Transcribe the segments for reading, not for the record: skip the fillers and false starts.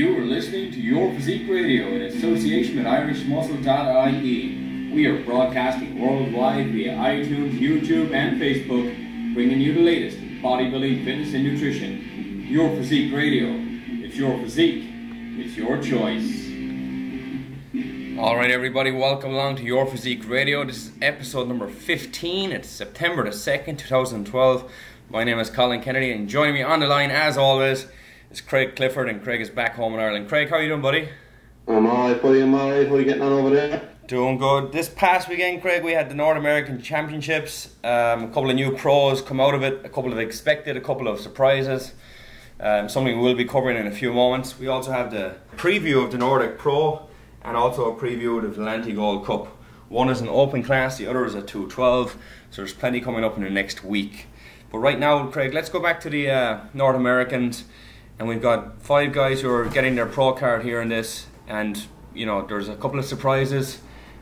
You are listening to Your Physique Radio in association with IrishMuscle.ie. We are broadcasting worldwide via iTunes, YouTube, and Facebook, bringing you the latest in bodybuilding, fitness, and nutrition. Your Physique Radio. It's your physique. It's your choice. Alright everybody, welcome along to Your Physique Radio. This is episode number 15. It's September the 2nd, 2012. My name is Colin Kennedy, and joining me on the line as always is Craig Clifford, and Craig is back home in Ireland. Craig, how are you doing, buddy? I'm alright, buddy, I'm alright. How are you getting on over there? Doing good. This past weekend, Craig, we had the North American Championships. A couple of new pros come out of it, a couple of expected, a couple of surprises. Something we'll be covering in a few moments. We also have the preview of the Nordic Pro and also a preview of the Atlantic Gold Cup. One is an open class, the other is a 212, so there's plenty coming up in the next week. But right now, Craig, let's go back to the North Americans. And we've got 5 guys who are getting their pro card here in this, and you know, there's a couple of surprises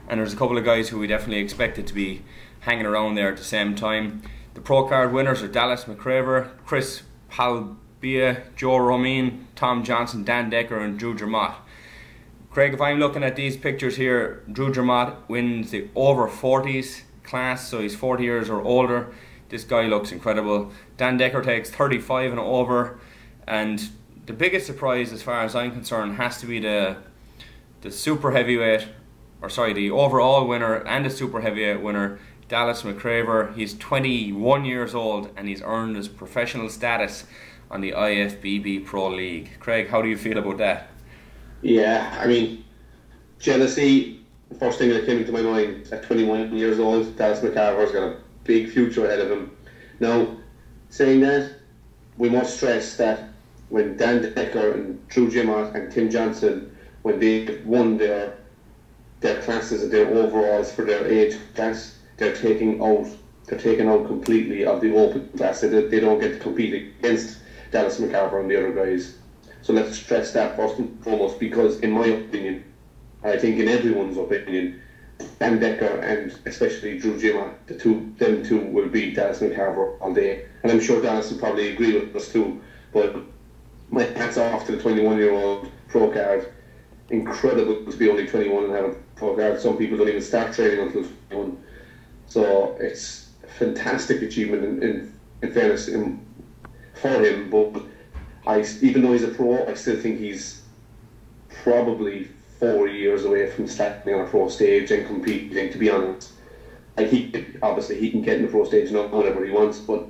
and there's a couple of guys who we definitely expected to be hanging around there at the same time. The pro card winners are Dallas McCraver, Chris Palbia, Joe Romain, Tom Johnson, Dan Decker and Drew Jermott. Craig, if I'm looking at these pictures here, Drew Jermott wins the over 40s class, so he's 40 years or older. This guy looks incredible. Dan Decker takes 35 and over. And the biggest surprise, as far as I'm concerned, has to be the super heavyweight, or sorry, the overall winner and the super heavyweight winner, Dallas McCraver. He's 21 years old and he's earned his professional status on the IFBB Pro League. Craig, how do you feel about that? Yeah, I mean, jealousy, the first thing that came into my mind. At 21 years old, Dallas McCraver's got a big future ahead of him. Now, saying that, we must stress that when Dan Decker and Drew Jermott and Tim Johnson, when they won their classes and their overalls for their age class, they're taken out completely of the open class. They don't get to compete against Dallas McCraver and the other guys. So let's stress that first and foremost, because in my opinion, I think in everyone's opinion, Dan Decker and especially Drew Jermott, them two will beat Dallas McCraver all day. And I'm sure Dallas will probably agree with us too. But my hats off to the 21-year-old pro card. Incredible to be only 21 and have a pro card. Some people don't even start training until 21. So it's a fantastic achievement in fairness for him. But even though he's a pro, I still think he's probably 4 years away from starting on a pro stage and competing, to be honest. Like obviously he can get in the pro stage now whenever he wants, but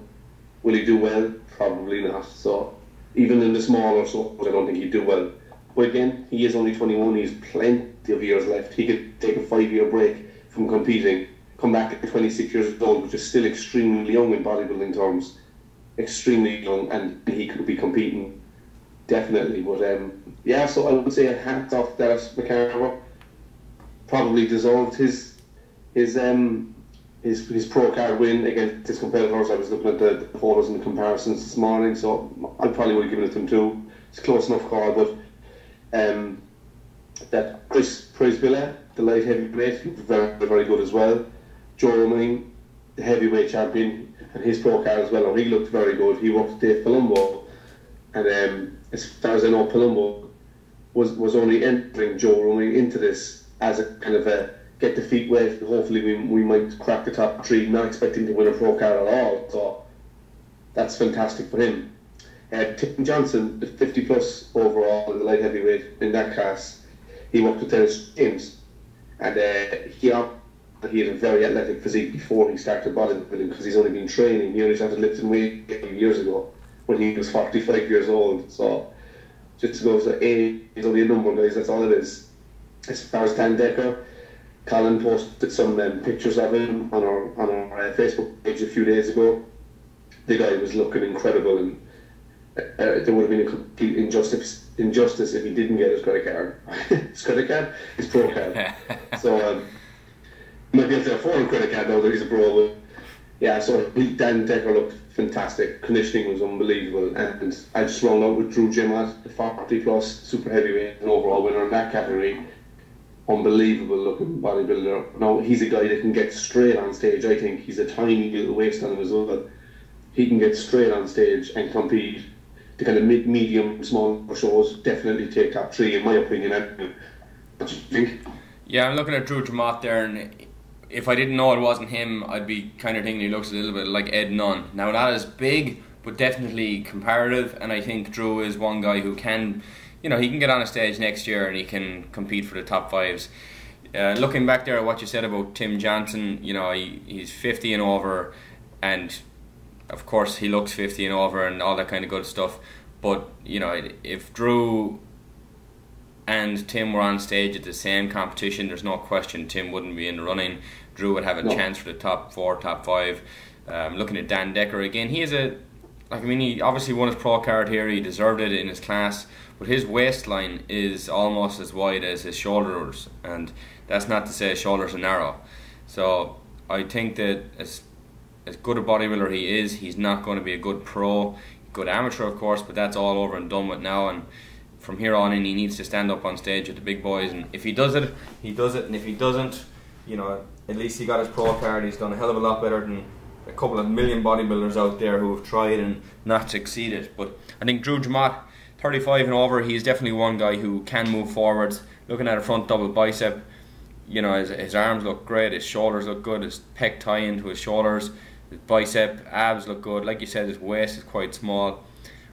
will he do well? Probably not. So even in the smaller shows, I don't think he'd do well. But again, he is only 21, he's plenty of years left. He could take a 5-year break from competing, come back at 26 years old, which is still extremely young in bodybuilding terms. Extremely young, and he could be competing, definitely. But yeah, so I would say a hats off Dallas McCraver. Probably deserved his pro card win against his competitors. I was looking at the photos and the comparisons this morning, so I probably would have given it to him too. It's a close enough call, but that Chris Palbia, the light heavyweight, looked very, very good as well. Joe Romain, the heavyweight champion, and his pro card as well. He looked very good. He worked with Dave Palumbo, and as far as I know, Palumbo was only entering Joe Romain into this as a kind of a get the feet wet. Hopefully we might crack the top 3, not expecting to win a pro card at all. So that's fantastic for him. Tim Johnson, the 50 plus overall in the light heavyweight in that class, he worked with Dennis James, and he had a very athletic physique before he started bodybuilding, because he's only been training. He only started lifting weight a few years ago when he was 45 years old. So just to go to age is only a number, guys, that's all it is. As far as Dan Decker, Colin posted some pictures of him on our Facebook page a few days ago. The guy was looking incredible, and there would have been a complete injustice if he didn't get his credit card. His credit card? His pro card. So he might be able to afford a credit card now that he's a pro. But yeah, so Dan Decker looked fantastic. Conditioning was unbelievable, and I just rolled out with Drew Jermott, the 40 plus super heavyweight and overall winner in that category. Unbelievable looking bodybuilder. Now he's a guy that can get straight on stage. I think he's a tiny little waist on him as well. He can get straight on stage and compete the kind of medium, small shows definitely take top three, in my opinion. What do you think? Yeah, I'm looking at Drew Dramat there, and if I didn't know it wasn't him, I'd be kind of thinking he looks a little bit like Ed Nunn. Now, not as big, but definitely comparative, and I think Drew is one guy who can, he can get on a stage next year and he can compete for the top fives. Looking back there at what you said about Tim Johnson, he's 50 and over, and of course he looks 50 and over and all that kind of good stuff. But if Drew and Tim were on stage at the same competition, there's no question Tim wouldn't be in the running. Drew would have a chance for the top 4, top 5. Looking at Dan Decker again, he obviously won his pro card here. He deserved it in his class, but his waistline is almost as wide as his shoulders, and that's not to say his shoulders are narrow. So I think that as good a bodybuilder he is, he's not going to be a good pro, good amateur of course, but that's all over and done with now. And from here on in, he needs to stand up on stage with the big boys, and if he does it, he does it, and if he doesn't, at least he got his pro card. He's done a hell of a lot better than a couple of million bodybuilders out there who have tried and not succeeded. But I think Drew Dramat, 35 and over, he's definitely one guy who can move forwards. Looking at a front double bicep, his arms look great, his shoulders look good, his pec tie into his shoulders, his bicep, abs look good. Like you said, his waist is quite small.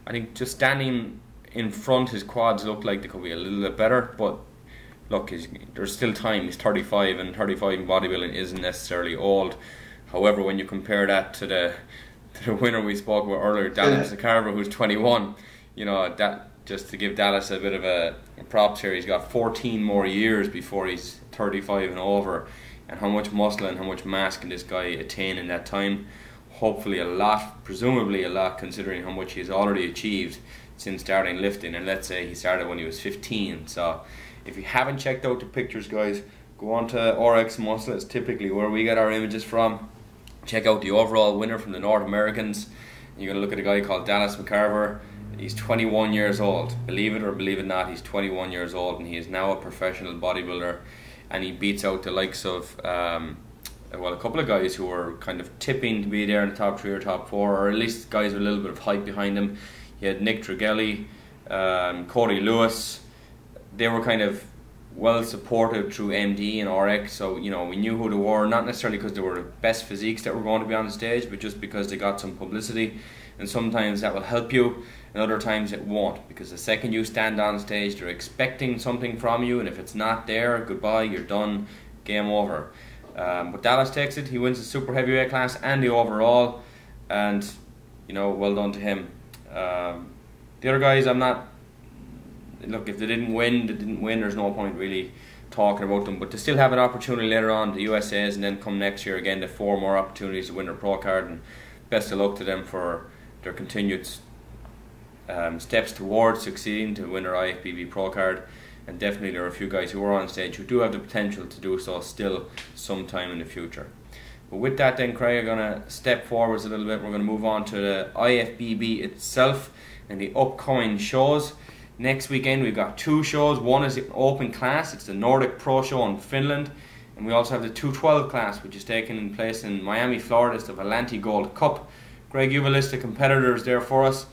I think just standing in front, his quads look like they could be a little bit better, but look, there's still time. He's 35, and 35 in bodybuilding isn't necessarily old. However, when you compare that to the winner we spoke about earlier, Dallas McCarver, who's 21, that just to give Dallas a bit of a props here, he's got 14 more years before he's 35 and over, and how much muscle and how much mass can this guy attain in that time? Hopefully a lot, presumably a lot, considering how much he's already achieved since starting lifting, and let's say he started when he was 15. So if you haven't checked out the pictures, guys, go on to RX Muscle. It's typically where we get our images from. Check out the overall winner from the North Americans. You're going to look at a guy called Dallas McCarver. He's 21 years old. Believe it or believe it not, he's 21 years old, and he is now a professional bodybuilder, and he beats out the likes of a couple of guys who are kind of tipping to be there in the top 3 or top 4, or at least guys with a little bit of hype behind him. You had Nick Tregelli, Cody Lewis. They were kind of well supported through MD and RX, so we knew who they were, not necessarily because they were the best physiques that were going to be on the stage, but just because they got some publicity. And sometimes that will help you, and other times it won't, because the second you stand on stage, they're expecting something from you, and if it's not there, goodbye, you're done, game over. But Dallas takes it. He wins the super heavyweight class and the overall, and well done to him. The other guys, look, if they didn't win, there's no point really talking about them, but to still have an opportunity later on, the USAs, and then come next year again to 4 more opportunities to win their pro card, and best of luck to them for their continued steps towards succeeding to win their IFBB pro card. And definitely there are a few guys who are on stage who do have the potential to do so still sometime in the future. But with that then, Craig, I'm going to step forwards a little bit. We're going to move on to the IFBB itself and the upcoming shows. Next weekend we've got 2 shows. One is an open class, it's the Nordic Pro Show in Finland, and we also have the 212 class, which is taking place in Miami, Florida. It's the Valenti Gold Cup. Greg, you have a list of competitors there for us.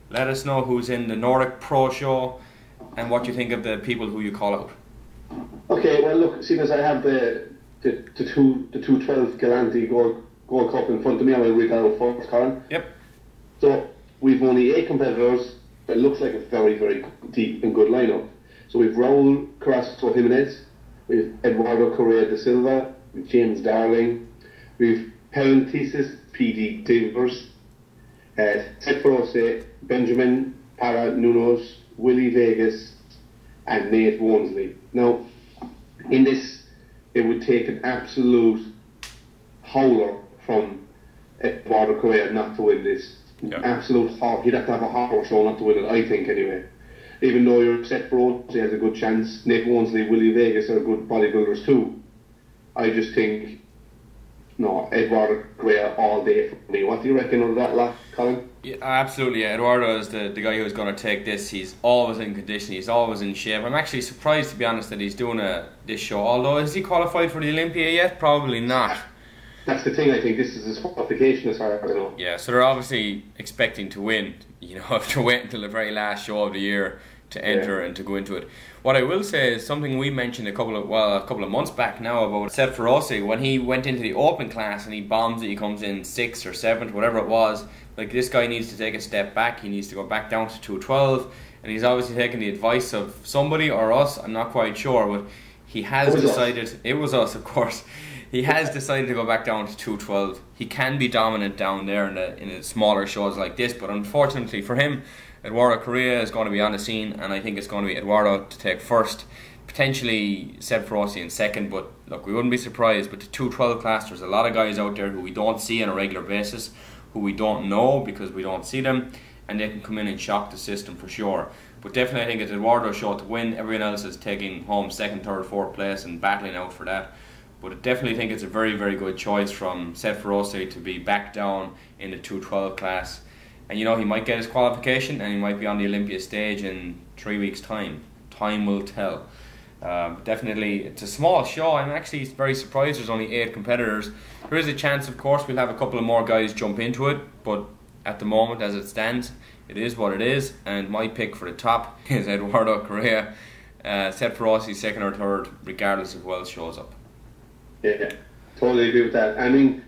Let us know who's in the Nordic Pro Show and what you think of the people who you call out. Okay, well look, seeing as I have the 212 Galanti Gold Cup in front of me, I will read that out first, Colin. Yep. So we've only 8 competitors. It looks like a very, very deep and good lineup. So we've Raul Carrasco Jimenez, we've Eduardo Correa da Silva, we've James Darling, we've Parenthesis PD Divers, Ted Ferose, Benjamin Para Nunos, Willie Vegas, and Nate Wonesley. Now, in this, it would take an absolute howler from Eduardo Correa not to win this. Yeah. Absolute horror. He'd have to have a horror show not to win it, I think, anyway. Even though you're set for he has a good chance. Nate Wonesley, Willie Vegas are good bodybuilders too. I just think, no, Eduardo Correa all day for me. What do you reckon of that lot, Colin? Yeah, absolutely. Yeah. Eduardo is the guy who's going to take this. He's always in condition. He's always in shape. I'm actually surprised, to be honest, that he's doing this show. Although, has he qualified for the Olympia yet? Probably not. that's the thing. I think this is his qualification, as far as I know. Yeah, so they're obviously expecting to win. You know, have to wait until the very last show of the year to enter and to go into it. What I will say is something we mentioned a couple of months back now about Seth Ferrosi when he went into the open class and he bombs it. He comes in 6th or 7th, whatever it was. Like, this guy needs to take a step back. He needs to go back down to 212, and he's obviously taking the advice of somebody or us. I'm not quite sure, but he has decided. It was us, of course. He has decided to go back down to 212. He can be dominant down there in the smaller shows like this, but unfortunately for him, Eduardo Correa is going to be on the scene, and I think it's going to be Eduardo to take first, potentially Seth Ferrosi in second. But look, we wouldn't be surprised. But the 212 class, there's a lot of guys out there who we don't see on a regular basis, who we don't know because we don't see them, and they can come in and shock the system for sure. But definitely I think it's Eduardo's show to win. Everyone else is taking home 2nd, 3rd, 4th place and battling out for that. But I definitely think it's a very, very good choice from Seth Ferrosi to be back down in the 212 class. And you know, he might get his qualification and he might be on the Olympia stage in 3 weeks' time. Time will tell. Definitely, it's a small show. I'm actually very surprised there's only 8 competitors. There is a chance, of course, we'll have a couple of more guys jump into it, but at the moment, as it stands, it is what it is. And my pick for the top is Eduardo Correa. Seth Ferrosi 2nd or 3rd, regardless of who else shows up. Yeah, totally agree with that. I mean,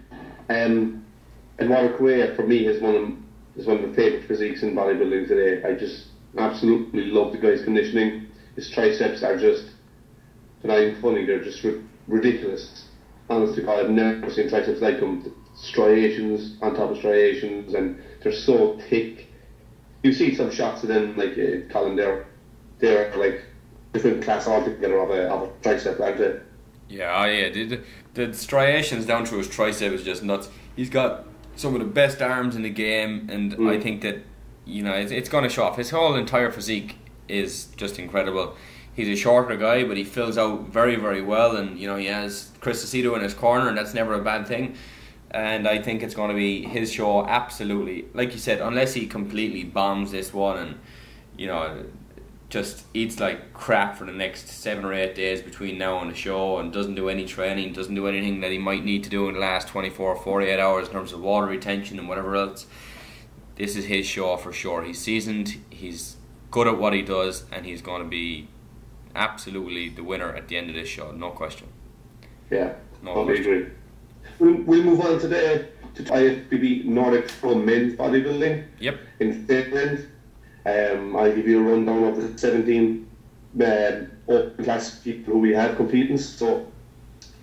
Eduardo Correa for me is one of my favourite physiques in bodybuilding today. I just absolutely love the guy's conditioning. His triceps are just, not even funny, they're just ridiculous. Honest to God, I've never seen triceps like them. Striations on top of striations, and they're so thick. You see some shots of them, like Colin, they're like different class altogether of a tricep, aren't they? Yeah, the striations down through his tricep is just nuts. He's got some of the best arms in the game, and I think that, you know, it's going to show off. His whole entire physique is just incredible. He's a shorter guy, but he fills out very, very well, and you know, he has Chris Aceto in his corner, and that's never a bad thing. And I think it's going to be his show, absolutely. Like you said, unless he completely bombs this one and, you know, just eats like crap for the next 7 or 8 days between now and the show and doesn't do any training, doesn't do anything that he might need to do in the last 24 or 48 hours in terms of water retention and whatever else, this is his show for sure. He's seasoned, he's good at what he does, and he's going to be absolutely the winner at the end of this show, no question. Yeah, no question. Agree. We'll move on today to IFBB Nordic Pro Men's Bodybuilding in Finland. I'll give you a rundown of the 17 open class people who we have competing. So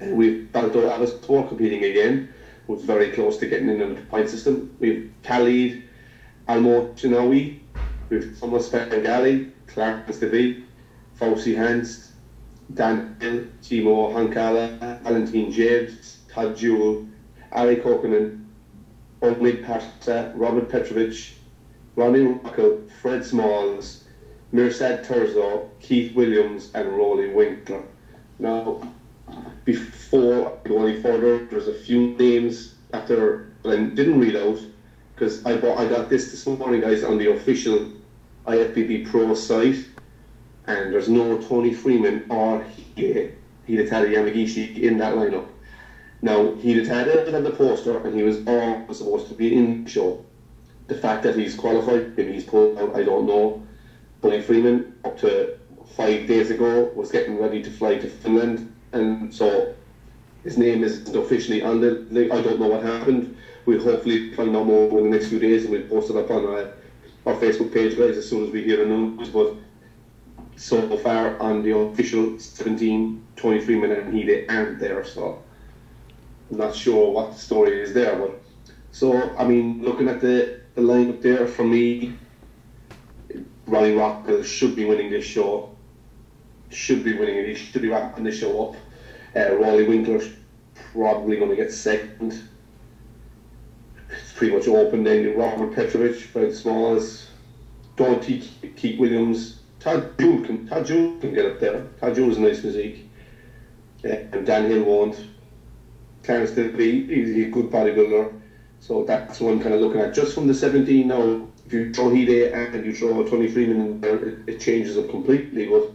we've Balto Avastor competing again, who's very close to getting in the point system. We've Khalid Almo Chinawi, we've Thomas Pengali, Clark Stevie, Fauci Hans, Dan Hill, Timo Hankala, Valentin James, Todd Jewell, Ari Kokanen, Omid Parsa, Robert Petrovich, Ronnie Rocco, Fred Smalls, Mirsad Turzo, Keith Williams, and Rolly Winkler. Now, before I go any further, there's a few names that I didn't read out, because I got this morning, guys, on the official IFBB Pro site, and there's no Tony Freeman or Hidetari Yamagishi in that lineup. Now, Hidetari on the poster, and he was all supposed to be in the show. The fact that he's qualified, maybe he's pulled out, I don't know. Tony Freeman, up to 5 days ago, was getting ready to fly to Finland, and so his name isn't officially on the list. I don't know what happened. We'll hopefully find out more in the next few days, and we'll post it up on our Facebook page, guys, as soon as we hear the news. But so far on the official 17, Tony Freeman and Hide aren't there, so I'm not sure what the story is there. But so, I mean, looking at the lineup there, for me, Ronnie Rockwell should be winning this show. Should be winning it. He should be wrapping the show up. Rolly Winkler's probably going to get second. It's pretty much open then. Robert Petrovich, Fred Smalls, Dante Keith Williams, Todd Jewell can get up there. Todd Jewell's a nice physique. And Dan Hill won't. Clarence Stevie, he's a good bodybuilder. So that's what I'm kind of looking at. Just from the 17 now, if you throw Hide and you throw Tony Freeman in there, it changes it completely. But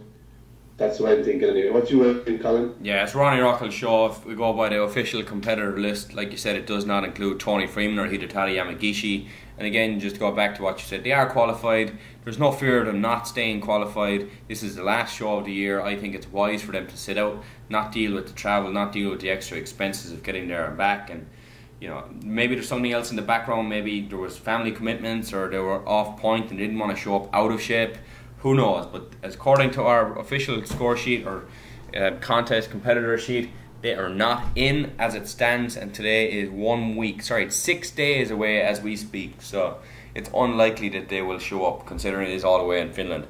That's what I'm thinking anyway. What do you think, Colin? Yeah, it's Ronnie Rockall's show. If we go by the official competitor list, like you said, it does not include Tony Freeman or Hidetani Yamagishi. And again, just to go back to what you said, they are qualified. There's no fear of them not staying qualified. This is the last show of the year. I think it's wise for them to sit out, not deal with the travel, not deal with the extra expenses of getting there and back. And you know, maybe there's something else in the background. Maybe there was family commitments, or they were off point and didn't want to show up out of shape. Who knows? But as according to our official score sheet or contest competitor sheet, they are not in as it stands, and today is it's 6 days away as we speak. So it's unlikely that they will show up, considering it is all the way in Finland.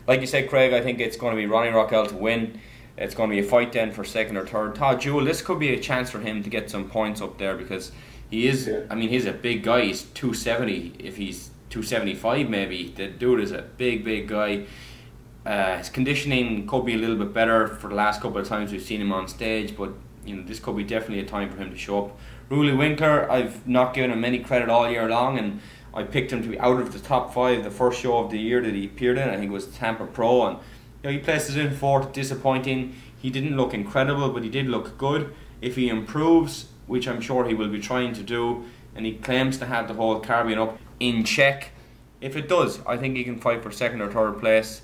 Like you said, Craig, I think it's going to be Ronnie Rockall to win. It's going to be a fight then for second or third. Todd Jewell, this could be a chance for him to get some points up there, because he is, I mean, he's a big guy. He's 270. If he's 275 maybe, the dude is a big guy. His conditioning could be a little bit better for the last couple of times we've seen him on stage, but you know, this could be definitely a time for him to show up. Roelly Winkler, I've not given him any credit all year long, and I picked him to be out of the top 5 the first show of the year that he appeared in. I think it was Tampa Pro, and you know, he places in 4th, disappointing. He didn't look incredible, but he did look good. If he improves, which I'm sure he will be trying to do, and he claims to have the whole Caribbean up in check, if it does, I think he can fight for second or third place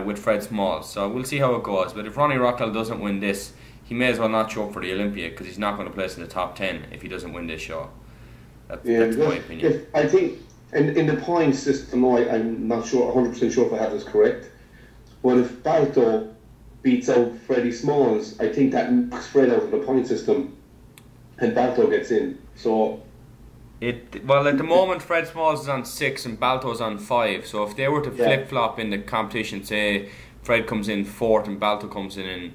with Fred Smalls. So we'll see how it goes. But if Ronnie Rockall doesn't win this, he may as well not show up for the Olympia, because he's not going to place in the top 10 if he doesn't win this show. That's my opinion. I think in the point system, I'm not sure, 100% sure if I have this correct. Well, if Balto beats out Freddie Smalls, I think that knocks Fred out of the point system, and Balto gets in. So. Well, at the moment, Fred Smalls is on 6 and Balto's on 5. So if they were to flip-flop in the competition, say Fred comes in 4th and Balto comes in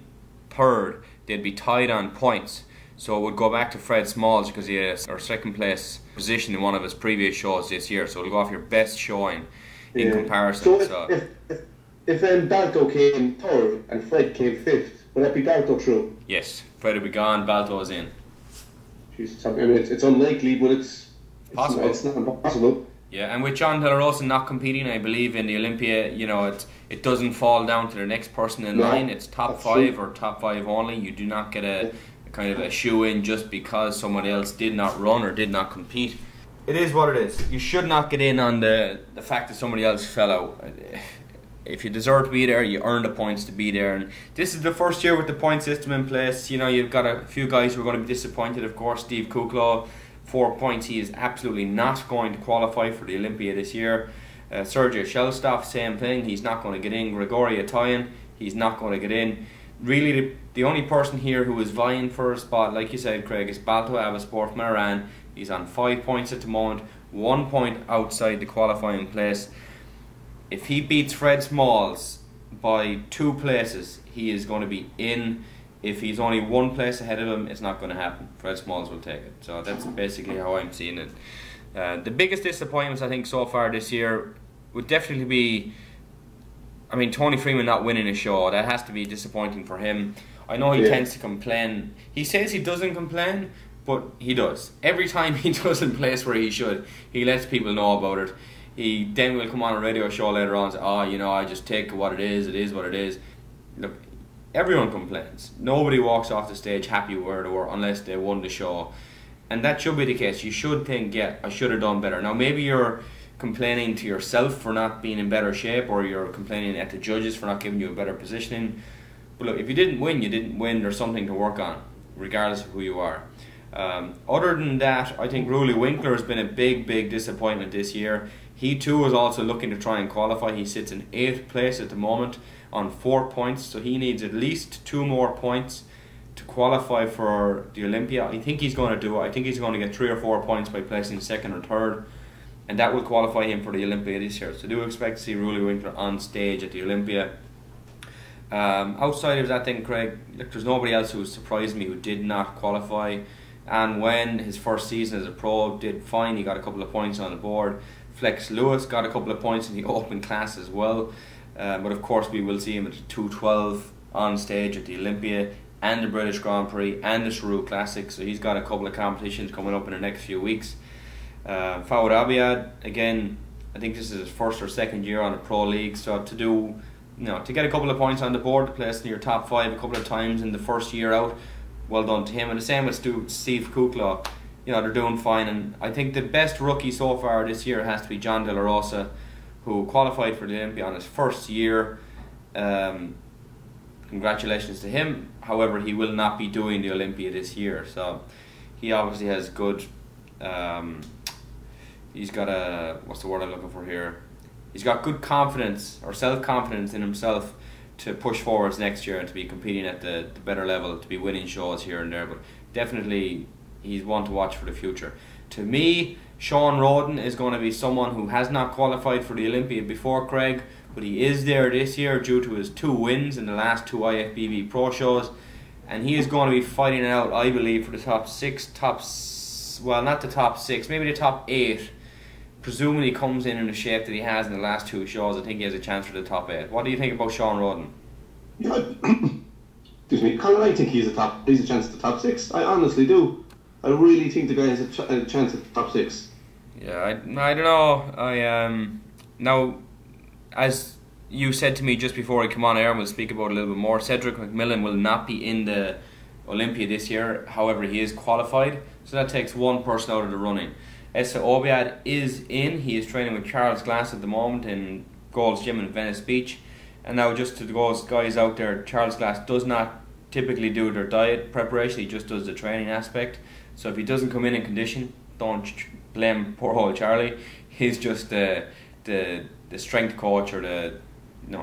3rd, they'd be tied on points. So it would go back to Fred Smalls, because he has our second place position in one of his previous shows this year. So it'll go off your best showing in comparison. So if Balto came 3rd and Fred came 5th, would that be Balto true? Yes, Fred would be gone, Balto is in. Jeez, I mean, it's unlikely, but it's possible. It's not impossible. Yeah, and with John De La Rosa not competing, I believe in the Olympia, you know, it doesn't fall down to the next person in line. It's top 5 or top 5 only. You do not get a kind of a shoe in just because someone else did not run or did not compete. It is what it is. You should not get in on the fact that somebody else fell out. If you deserve to be there, you earn the points to be there. And this is the first year with the point system in place. You know, you've got a few guys who are going to be disappointed. Of course, Steve Kuklo, 4 points. He is absolutely not going to qualify for the Olympia this year. Sergio Shellstoff, same thing. He's not going to get in. Grigory Atoyan, he's not going to get in. Really, the only person here who is vying for a spot, like you said, Craig, is Balto Avasport from Iran. He's on 5 points at the moment, 1 point outside the qualifying place. If he beats Fred Smalls by 2 places, he is going to be in. If he's only 1 place ahead of him, it's not going to happen. Fred Smalls will take it. So that's basically how I'm seeing it. The biggest disappointments, I think, so far this year would definitely be, I mean, Tony Freeman not winning a show. That has to be disappointing for him. I know he tends to complain. He says he doesn't complain, but he does. Every time he doesn't place where he should, he lets people know about it. He then will come on a radio show later on and say, oh, you know, I just take what it is what it is. Look, everyone complains. Nobody walks off the stage happy where they were unless they won the show. And that should be the case. You should think, yeah, I should have done better. Now, maybe you're complaining to yourself for not being in better shape, or you're complaining at the judges for not giving you a better positioning. But look, if you didn't win, you didn't win. There's something to work on, regardless of who you are. Other than that, I think Roelly Winkler has been a big disappointment this year. He too is also looking to try and qualify. He sits in 8th place at the moment on 4 points, so he needs at least 2 more points to qualify for the Olympia. I think he's going to do it. I think he's going to get 3 or 4 points by placing 2nd or 3rd, and that will qualify him for the Olympia this year. So do expect to see Roelly Winkler on stage at the Olympia. Outside of that thing, Craig, look, there's nobody else who surprised me who did not qualify. And when his first season as a pro, did fine. He got a couple of points on the board. Flex Lewis got a couple of points in the open class as well. But of course we will see him at the 212 on stage at the Olympia and the British Grand Prix and the Shrew Classic. So he's got a couple of competitions coming up in the next few weeks. Fawad Abiad, again, I think this is his 1st or 2nd year on the Pro League. So to do to get a couple of points on the board, place in your top 5 a couple of times in the first year out, well done to him. And the same with Steve Kukla. They're doing fine, and I think the best rookie so far this year has to be John De La Rosa, who qualified for the Olympia on his first year. Congratulations to him. However, he will not be doing the Olympia this year, so he obviously has good. He's got what's the word I'm looking for here? He's got good confidence or self-confidence in himself to push forwards next year and to be competing at the better level, to be winning shows here and there. But definitely, he's one to watch for the future. To me, Sean Roden is going to be someone who has not qualified for the Olympia before, Craig, but he is there this year due to his 2 wins in the last 2 IFBB Pro shows, and he is going to be fighting it out, I believe, for the top 6, well, not the top 6, maybe the top 8. Presuming he comes in the shape that he has in the last 2 shows, I think he has a chance for the top 8. What do you think about Sean Roden? Yeah, excuse me, Colin, I think he's a chance at the top 6. I honestly do. I really think the guy has a chance at the top 6. Yeah, I don't know. Now, as you said to me just before I come on air, and we'll speak about it a little bit more, Cedric McMillan will not be in the Olympia this year. However, he is qualified, so that takes one person out of the running. Essa Obiad is in. He is training with Charles Glass at the moment in Gold's Gym in Venice Beach. And now, just to those guys out there, Charles Glass does not typically do their diet preparation, he just does the training aspect. So if he doesn't come in condition, don't blame poor old Charlie. He's just the strength coach, or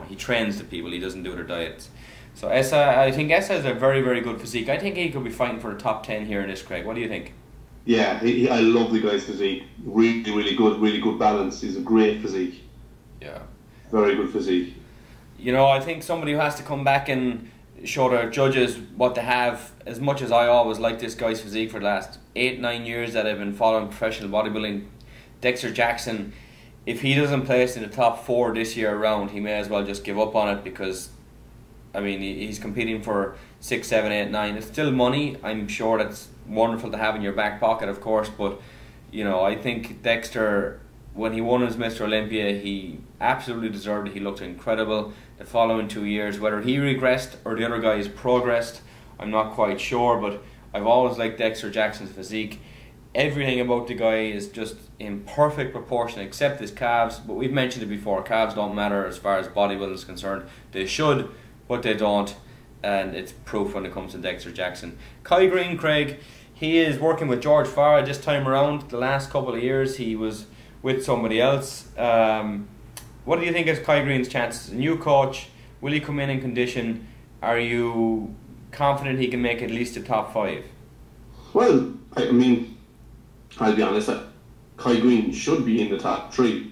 he trains the people, he doesn't do their diets. So I think Essa has a very, very good physique. I think he could be fighting for the top 10 here in this, Craig. What do you think? Yeah, I love the guy's physique. Really, really good balance. He's a great physique. Yeah. Very good physique. I think somebody who has to come back and show their judges what they have, as much as I always liked this guy's physique for the last 8-9 years that I've been following professional bodybuilding, Dexter Jackson, if he doesn't place in the top 4 this year around, he may as well just give up on it, because he's competing for 6, 7, 8, 9. It's still money. I'm sure that's wonderful to have in your back pocket, of course, but I think Dexter, when he won his Mr. Olympia, he absolutely deserved it. He looked incredible the following 2 years. Whether he regressed or the other guys progressed, I'm not quite sure, but I've always liked Dexter Jackson's physique. Everything about the guy is just in perfect proportion except his calves, but we've mentioned it before, calves don't matter as far as bodybuilding is concerned. They should, but they don't, and it's proof when it comes to Dexter Jackson. Kai Green, Craig, he is working with George Farah this time around. The last couple of years he was with somebody else. What do you think is Kai Green's chances? A new coach, will he come in condition? Are you confident he can make at least the top 5? Well, I'll be honest, Kai Green should be in the top 3,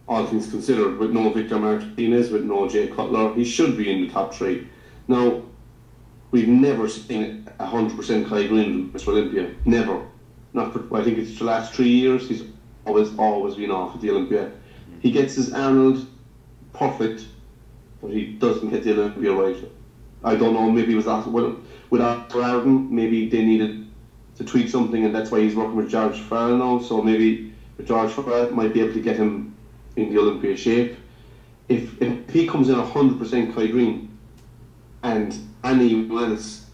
all things considered, with no Victor Martinez, with no Jay Cutler. He should be in the top 3. Now, we've never seen 100% Kai Green at Mr. Olympia. Never. Not for, I think it's the last 3 years, he's always been off at the Olympia. He gets his Arnold perfect, but he doesn't get the Olympia right. I don't know, maybe it was that with Arden, maybe they needed to tweak something, and that's why he's working with George Farrell now. So maybe with George Farrell might be able to get him in the Olympia shape. If he comes in 100% Kai Green, and anyone else,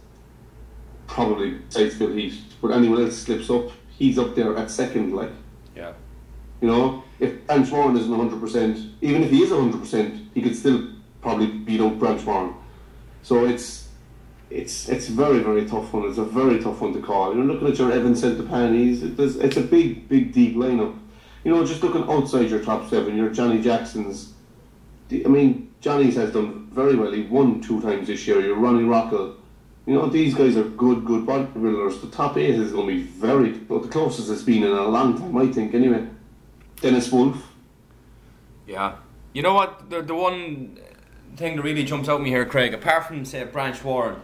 probably besides Phil Heath, but anyone else slips up, he's up there at second, like. Yeah. If Branch Warren isn't 100%, even if he is 100%, he could still probably beat up Branch Warren. So it's very, very tough one. It's a very tough one to call. You're looking at your Evan Centopani's. It's a big, deep lineup. Just looking outside your top 7, your Johnny Jacksons. Johnny's has done very well. He won 2 times this year. Your Ronnie Rockel. These guys are good bodybuilders. The top 8 is going to be the closest it's been in a long time, I think, anyway. Dennis Wolf. Yeah. You know what? The one thing that really jumps out at me here, Craig, apart from, say, Branch Warren,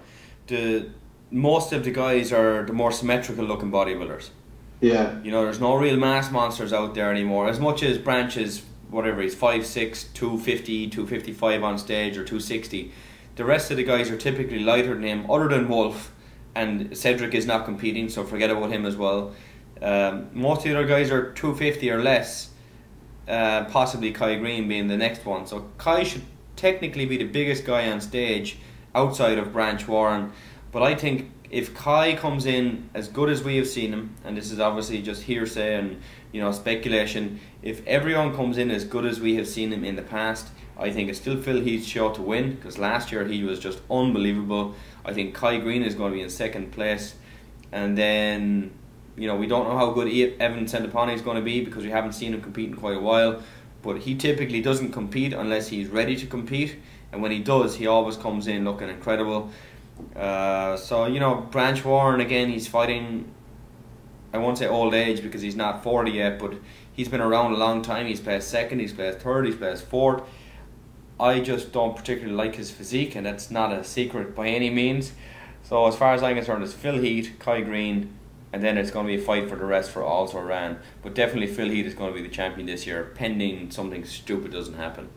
most of the guys are the more symmetrical looking bodybuilders. Yeah. There's no real mass monsters out there anymore. As much as Branch is, whatever, he's 5'6", 250, 255 on stage, or 260. The rest of the guys are typically lighter than him, other than Wolf, and Cedric is not competing, so forget about him as well. Most of the other guys are 250 or less, possibly Kai Green being the next one. So Kai should technically be the biggest guy on stage outside of Branch Warren. But I think if Kai comes in as good as we have seen him, and this is obviously just hearsay and speculation, if everyone comes in as good as we have seen him in the past, I think it's still Phil Heath's show to win, because last year he was just unbelievable. I think Kai Green is going to be in second place, and then we don't know how good Evan Centopani is going to be because we haven't seen him compete in quite a while, but he typically doesn't compete unless he's ready to compete, and when he does, he always comes in looking incredible. So Branch Warren, again, he's fighting, I won't say old age because he's not 40 yet, but he's been around a long time. He's placed second, he's placed third, he's placed fourth. I just don't particularly like his physique, and that's not a secret by any means. So as far as I'm concerned, it's Phil Heath, Kai Green, and then it's going to be a fight for the rest for Also Ran. But definitely Phil Heath is going to be the champion this year, pending something stupid doesn't happen.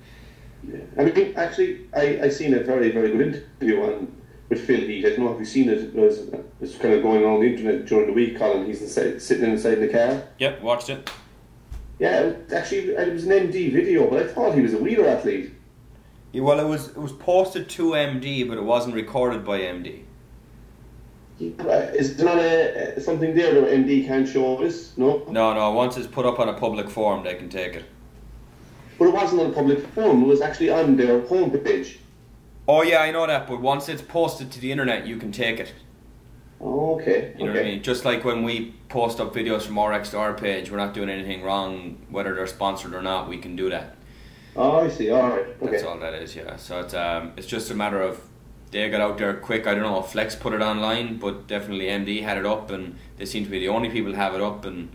Yeah. I mean, actually, I seen a very, very good interview with Phil Heath. I don't know if you've seen it. It was kind of going around the internet during the week, Colin. He's sitting inside the car. Yep, watched it. Yeah, it was an MD video, but I thought he was a wheeler athlete. Yeah, well, it was posted to MD, but it wasn't recorded by MD. Is there not something there that MD can't show us? No? No. Once it's put up on a public forum, they can take it. But it wasn't on a public forum. It was actually on their homepage. Oh yeah, I know that. But once it's posted to the internet, you can take it. Oh, okay. You know what I mean? Just like when we post up videos from our our page, we're not doing anything wrong, whether they're sponsored or not. We can do that. Oh, I see. All right. Okay. That's all that is. Yeah. So it's just a matter of they got out there quick. I don't know if Flex put it online, but definitely MD had it up, and they seem to be the only people to have it up. And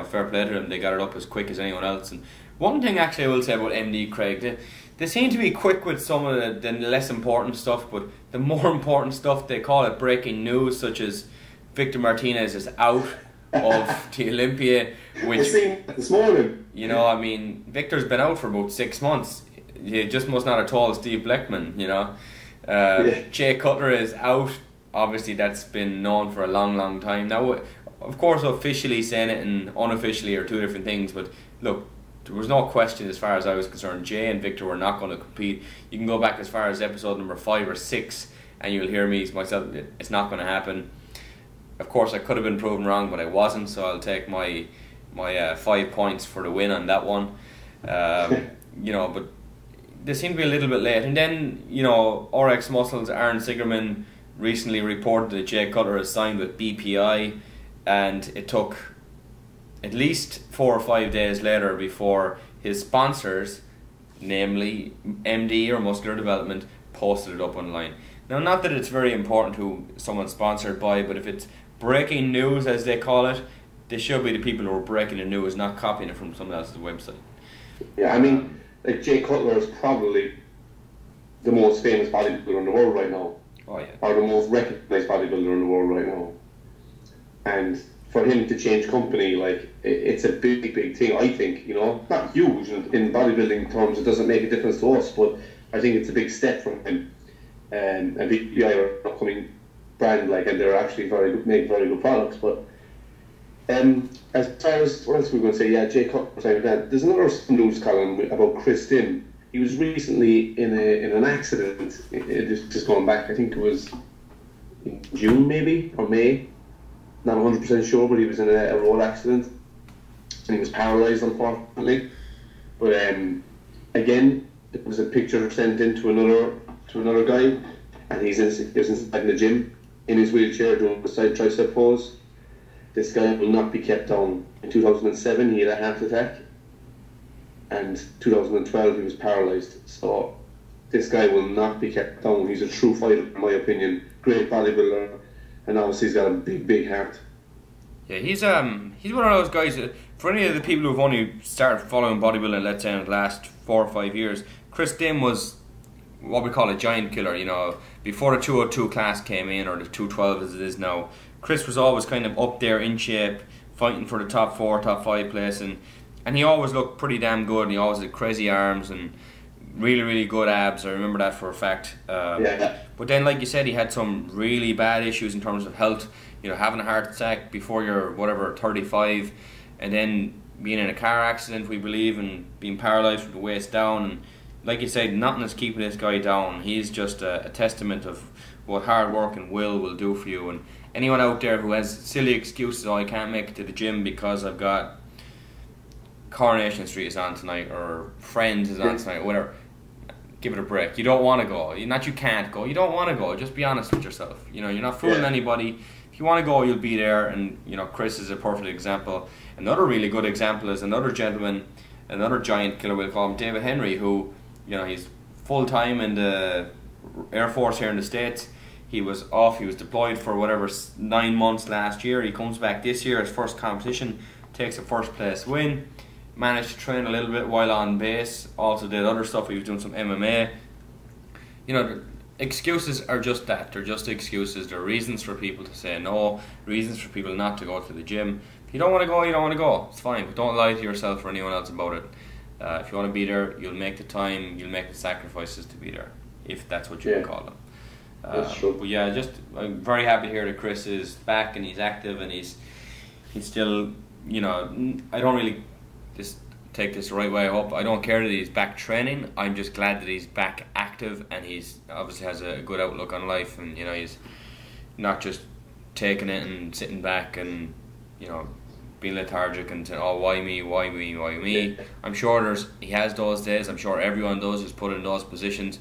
fair play to them, they got it up as quick as anyone else. And one thing actually I will say about MD, Craig, they seem to be quick with some of the less important stuff, but the more important stuff, they call it breaking news, such as Victor Martinez is out of the Olympia, which, this morning. I mean, Victor's been out for about 6 months. You just must not have told Steve Bleckman, Jay Cutler is out. Obviously, that's been known for a long, long time. Now, of course, officially saying it and unofficially are two different things, but look, there was no question as far as I was concerned. Jay and Victor were not going to compete. You can go back as far as episode number 5 or 6 and you'll hear me myself, it's not going to happen. Of course, I could have been proven wrong, but I wasn't, so I'll take my 5 points for the win on that one. But they seem to be a little bit late. And then, RX Muscles, Aaron Sigerman recently reported that Jay Cutler has signed with BPI, and it took at least 4 or 5 days later before his sponsors, namely MD or Muscular Development, posted it up online. Now, not that it's very important who someone's sponsored by, but if it's breaking news, as they call it, they should be the people who are breaking the news, not copying it from someone else's website. Yeah, I mean, Jay Cutler is probably the most famous bodybuilder in the world right now. Oh yeah. Or the most recognised bodybuilder in the world right now. And for him to change company, it's a big, big thing, I think, Not huge in bodybuilding terms, it doesn't make a difference to us, but I think it's a big step from him. And BPI are an upcoming brand, and they're actually make very good products. But as far as what else we're going to say, yeah, Jay Cutler, there's another news column about Chris Dim. He was recently in an accident. Just going back, I think it was in June maybe or May. Not 100% sure, but he was in a road accident and he was paralysed, unfortunately. But again, it was a picture sent in to another guy, and he was inside the gym in his wheelchair doing the side tricep pose. This guy will not be kept down. In 2007, he had a heart attack, and 2012 he was paralysed. So this guy will not be kept down. He's a true fighter, in my opinion. Great bodybuilder, and obviously he's got a big, big heart. Yeah, he's one of those guys. For any of the people who've only started following bodybuilding, let's say in the last 4 or 5 years, Chris Dim was what we call a giant killer. Before the 202 class came in, or the 212 as it is now, Chris was always kind of up there in shape, fighting for the top 4, top 5 place, and he always looked pretty damn good. And he always had crazy arms and really, really good abs. I remember that for a fact. Yeah. But then, like you said, he had some really bad issues in terms of health. Having a heart attack before you're 35, and then being in a car accident, we believe, and being paralysed from the waist down. And like you said, nothing is keeping this guy down. He's just a testament of what hard work and will do for you. And anyone out there who has silly excuses, oh, I can't make it to the gym because I've got Coronation Street is on tonight, or Friends is on tonight, or whatever, give it a break. You don't want to go. Not you can't go. You don't want to go. Just be honest with yourself. You know, you're not fooling anybody. If you want to go, you'll be there. And, you know, Chris is a perfect example. Another really good example is another gentleman, another giant killer, we'll call him, David Henry, who, you know, he's full-time in the Air Force here in the States. He was off, he was deployed for whatever 9 months last year. He comes back this year, his first competition, takes a first place win, managed to train a little bit while on base, also did other stuff. He was doing some MMA. You know, excuses are just that, they're just excuses. They're reasons for people to say no, reasons for people not to go to the gym. If you don't want to go, you don't want to go, it's fine, but don't lie to yourself or anyone else about it. If you want to be there, you'll make the time, you'll make the sacrifices to be there, if that's what you can call them. That's true. But yeah, I'm very happy to hear that Chris is back and he's active and he's still, you know, I don't really just take this the right way. I don't care that he's back training. I'm just glad that he's back active and he's obviously has a good outlook on life, and, you know, he's not just taking it and sitting back and, you know, being lethargic and saying, oh, why me? I'm sure he has those days. I'm sure everyone does, who's put in those positions,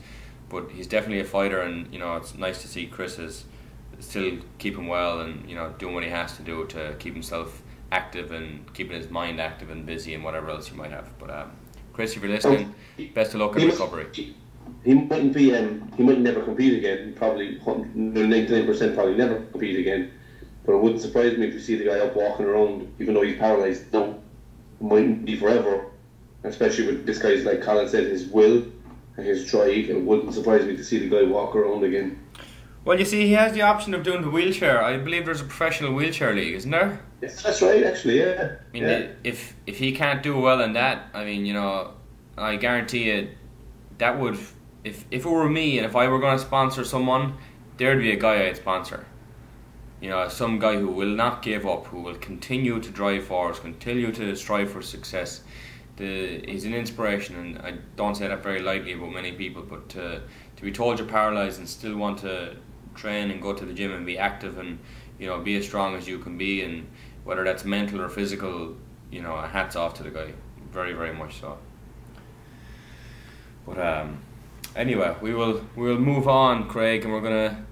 but he's definitely a fighter, and, you know, it's nice to see Chris is still keeping well and, you know, doing what he has to do to keep himself active and keeping his mind active and busy and whatever else he might have. But Chris, if you're listening, best of luck in recovery. He mightn't be. He might never compete again. Probably 99% probably never compete again. But it wouldn't surprise me if you see the guy up walking around, even though he's paralysed. No, it mightn't be forever. Especially with this guy's, like Colin said, his will and his drive. It wouldn't surprise me to see the guy walk around again. Well, you see, he has the option of doing the wheelchair. I believe there's a professional wheelchair league, isn't there? Yes, that's right, actually, yeah. I mean, if he can't do well in that, I mean, you know, I guarantee you that would, if it were me and if I were going to sponsor someone, there'd be a guy I'd sponsor. You know, some guy who will not give up, who will continue to drive forward, continue to strive for success. He's an inspiration, and I don't say that very lightly about many people, but to be told you're paralysed and still want to train and go to the gym and be active and, you know, be as strong as you can be, and whether that's mental or physical, you know, hats off to the guy, very, very much so. But anyway, we'll move on, Craig, and we're gonna,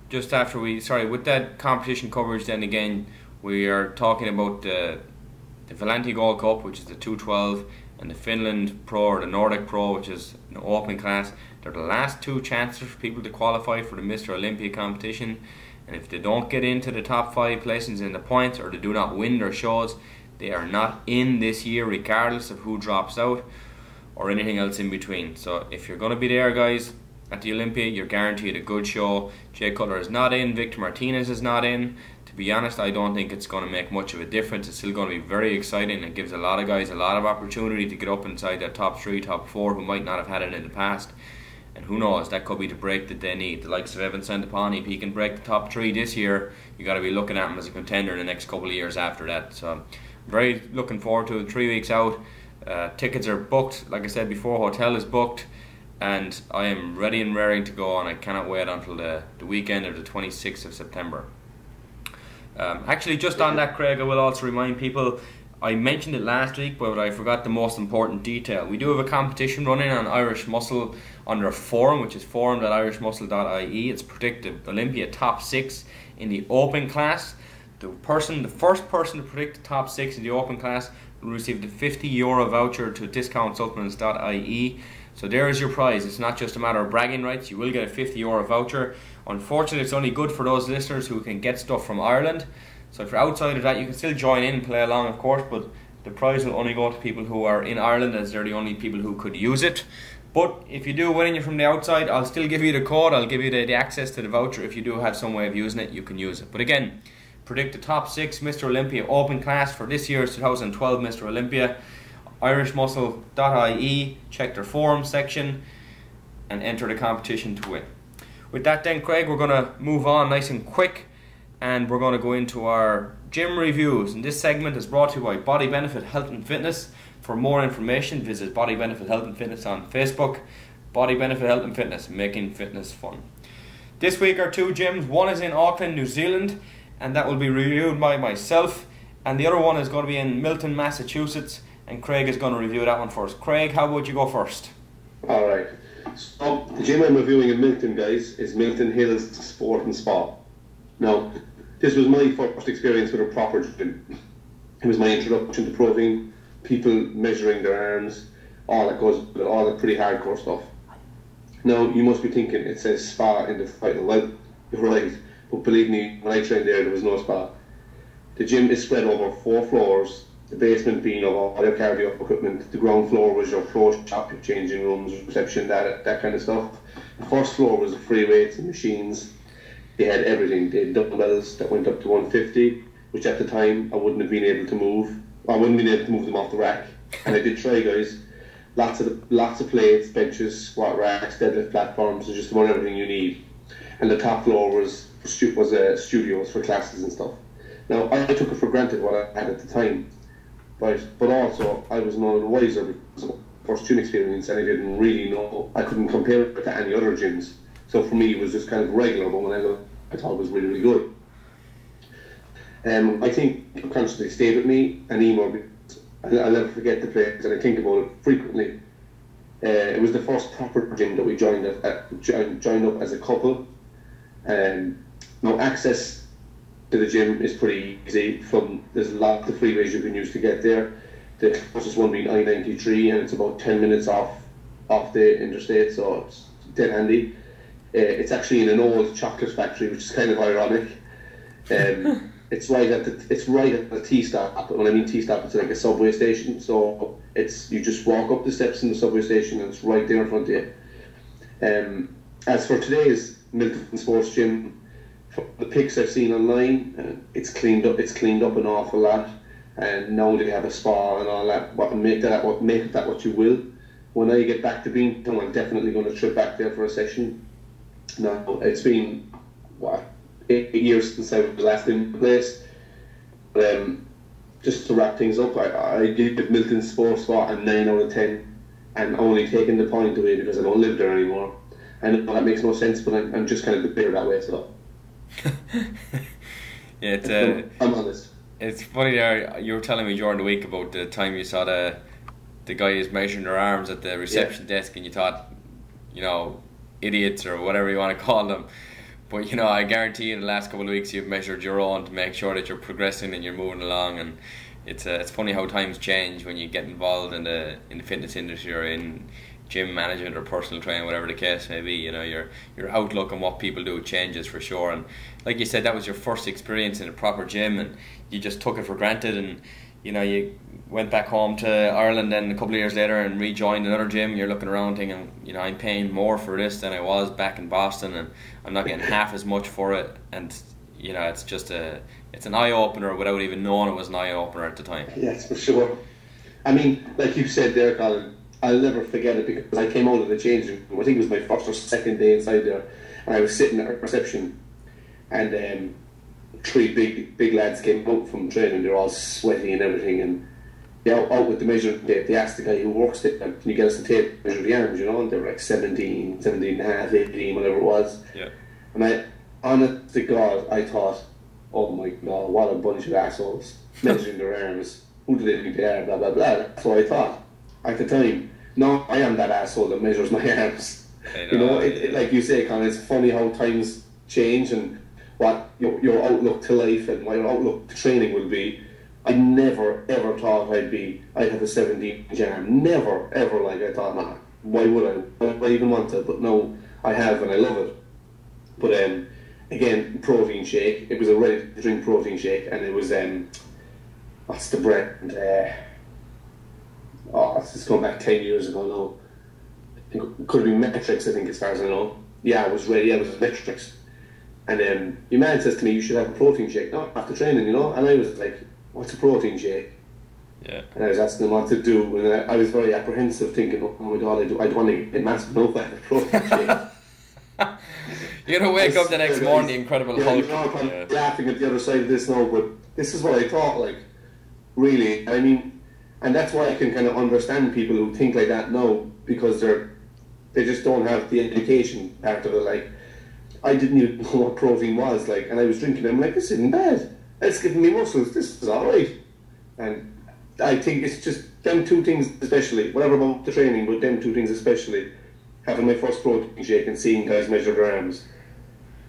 just after with that competition coverage, then again we are talking about the Valenti Gold Cup, which is the 212, and the Finland Pro, or the Nordic Pro, which is an open class. They're the last two chances for people to qualify for the Mr. Olympia competition, and if they don't get into the top 5 places in the points, or they do not win their shows, they are not in this year, regardless of who drops out or anything else in between. So if you're going to be there, guys, at the Olympia, you're guaranteed a good show. Jay Cutler is not in, Victor Martinez is not in. To be honest, I don't think it's going to make much of a difference. It's still going to be very exciting. It gives a lot of guys a lot of opportunity to get up inside that top 3, top 4 who might not have had it in the past. And who knows, that could be the break that they need. The likes of Evan Santapani, if he can break the top 3 this year, you got to be looking at him as a contender in the next couple of years after that. So I'm very looking forward to it. 3 weeks out. Tickets are booked. Like I said before, hotel is booked. And I am ready and raring to go, and I cannot wait until the weekend of the 26th of September. Actually, just on that, Craig, I will also remind people, I mentioned it last week, but I forgot the most important detail. We do have a competition running on Irish Muscle under a forum, which is forum.irishmuscle.ie. It's predicted Olympia top 6 in the open class. The first person to predict the top 6 in the open class will receive the €50 voucher to discountsupplements.ie. So there is your prize. It's not just a matter of bragging rights. You will get a €50 voucher. Unfortunately, it's only good for those listeners who can get stuff from Ireland. So if you're outside of that, you can still join in and play along, of course, but the prize will only go to people who are in Ireland, as they're the only people who could use it. But if you do win and you're from the outside, I'll still give you the code. I'll give you the access to the voucher. If you do have some way of using it, you can use it. But again, predict the top 6 Mr. Olympia open class for this year's 2012 Mr. Olympia. irishmuscle.ie, check their forum section and enter the competition to win. With that then, Craig, we're going to move on nice and quick, and we're going to go into our gym reviews. And this segment is brought to you by Body Benefit Health and Fitness. For more information, visit Body Benefit Health and Fitness on Facebook. Body Benefit Health and Fitness, making fitness fun. This week are 2 gyms. One is in Auckland, New Zealand, and that will be reviewed by myself. And the other one is going to be in Milton, Massachusetts, and Craig is going to review that one first. Craig, how about you go first? Alright. So, the gym I'm reviewing in Milton, guys, is Milton Hills Sport and Spa. Now, this was my first experience with a proper gym. It was my introduction to proving, people measuring their arms, all that goes with it, all the pretty hardcore stuff. Now, you must be thinking it says spa in the title. Well, you're right, but believe me, when I trained there was no spa. The gym is spread over 4 floors, the basement being of all your cardio equipment. The ground floor was your pro shop, your changing rooms, reception, that kind of stuff. The first floor was the free weights and machines. They had everything. They had dumbbells that went up to 150, which at the time I wouldn't have been able to move. I wouldn't have been able to move them off the rack. And I did try, guys. Lots of plates, benches, squat racks, deadlift platforms, and just about everything you need. And the top floor was studios for classes and stuff. Now, I took it for granted what I had at the time, but also I was none the wiser because of first gym experience, and I didn't really know. I couldn't compare it to any other gyms. So for me, it was just kind of regular, but when I thought it was really, really good. I think it constantly stayed with me, and Emo, I'll never forget the place, and I think about it frequently. It was the first proper gym that we joined up as a couple. Now, access to the gym is pretty easy. There's a lot of freeways you can use to get there. The closest one being I-93, and it's about 10 minutes off the interstate, so it's dead handy. It's actually in an old chocolate factory, which is kind of ironic. It's right at the T stop. When I mean T stop, it's like a subway station. So you just walk up the steps in the subway station, and it's right there in front of you. As for today's Milton Sports Gym, from the pics I've seen online, it's cleaned up. It's cleaned up an awful lot, and now they have a spa and all that. Make that what you will. When I get back to being, I'm definitely going to trip back there for a session. Now, it's been 8 years since I was last in the place. Just to wrap things up, I give Milton Sports Spa a 9 out of 10, and only taking the point away because I don't live there anymore. I know that makes no sense, but I'm just kind of bitter that way, so. Yeah, I'm honest. It's funny there, you were telling me during the week about the time you saw the guys measuring their arms at the reception desk, and you thought, idiots or whatever you want to call them. But I guarantee you in the last couple of weeks you've measured your own to make sure that you're progressing and you're moving along. And it's funny how times change when you get involved in the fitness industry or in gym management or personal training, whatever the case may be. Your outlook on what people do changes for sure. And like you said, that was your first experience in a proper gym, and you just took it for granted. And you went back home to Ireland then a couple of years later and rejoined another gym. You're looking around thinking, I'm paying more for this than I was back in Boston, and I'm not getting half as much for it. And it's just it's an eye opener without even knowing it was an eye opener at the time. Yes, for sure. I mean, like you said there, Colin, I'll never forget it because I came out of the changing room. I think it was my first or second day inside there, and I was sitting at reception, and 3 big lads came out from training. They're all sweaty and everything, and out with the measuring tape. They asked the guy who works there, can you get us the tape to measure the arms, and they were like 17 and a half, 18, whatever it was. Yeah. And honest to God, I thought, oh my God, what a bunch of assholes measuring their arms. Who do they think they are, blah, blah, blah. That's what I thought at the time. No, I am that asshole that measures my arms. Like you say, Colin, it's funny how times change and what your outlook to life and what your outlook to training will be. I never ever thought I'd have a 17-inch arm. Never ever. I thought, nah, why would I? Why would I even want to? But no, I have and I love it. But again, protein shake. It was a ready to drink protein shake, and it was what's the brand? It's just going back 10 years ago now. It could have been Metrix, I think, as far as I know. Yeah, it was ready. It was Metrix. And your man says to me, you should have a protein shake, not after training, And I was like, what's a protein shake? Yeah. And I was asking him what to do, and I was very apprehensive, thinking, oh my God, I'd want to get massive enough out of a protein shake. You're going to wake up the next morning, the Incredible Hulk. I'm laughing at the other side of this now, but this is what I thought, really. I mean, And that's why I can kind of understand people who think like that now, because they just don't have the education part of it. Like, I didn't even know what protein was, like, and I was drinking it. I'm like, this isn't bad. It's giving me muscles. This is all right. And I think it's just them two things, especially, whatever about the training, but them two things especially, having my first protein shake and seeing guys measure their arms.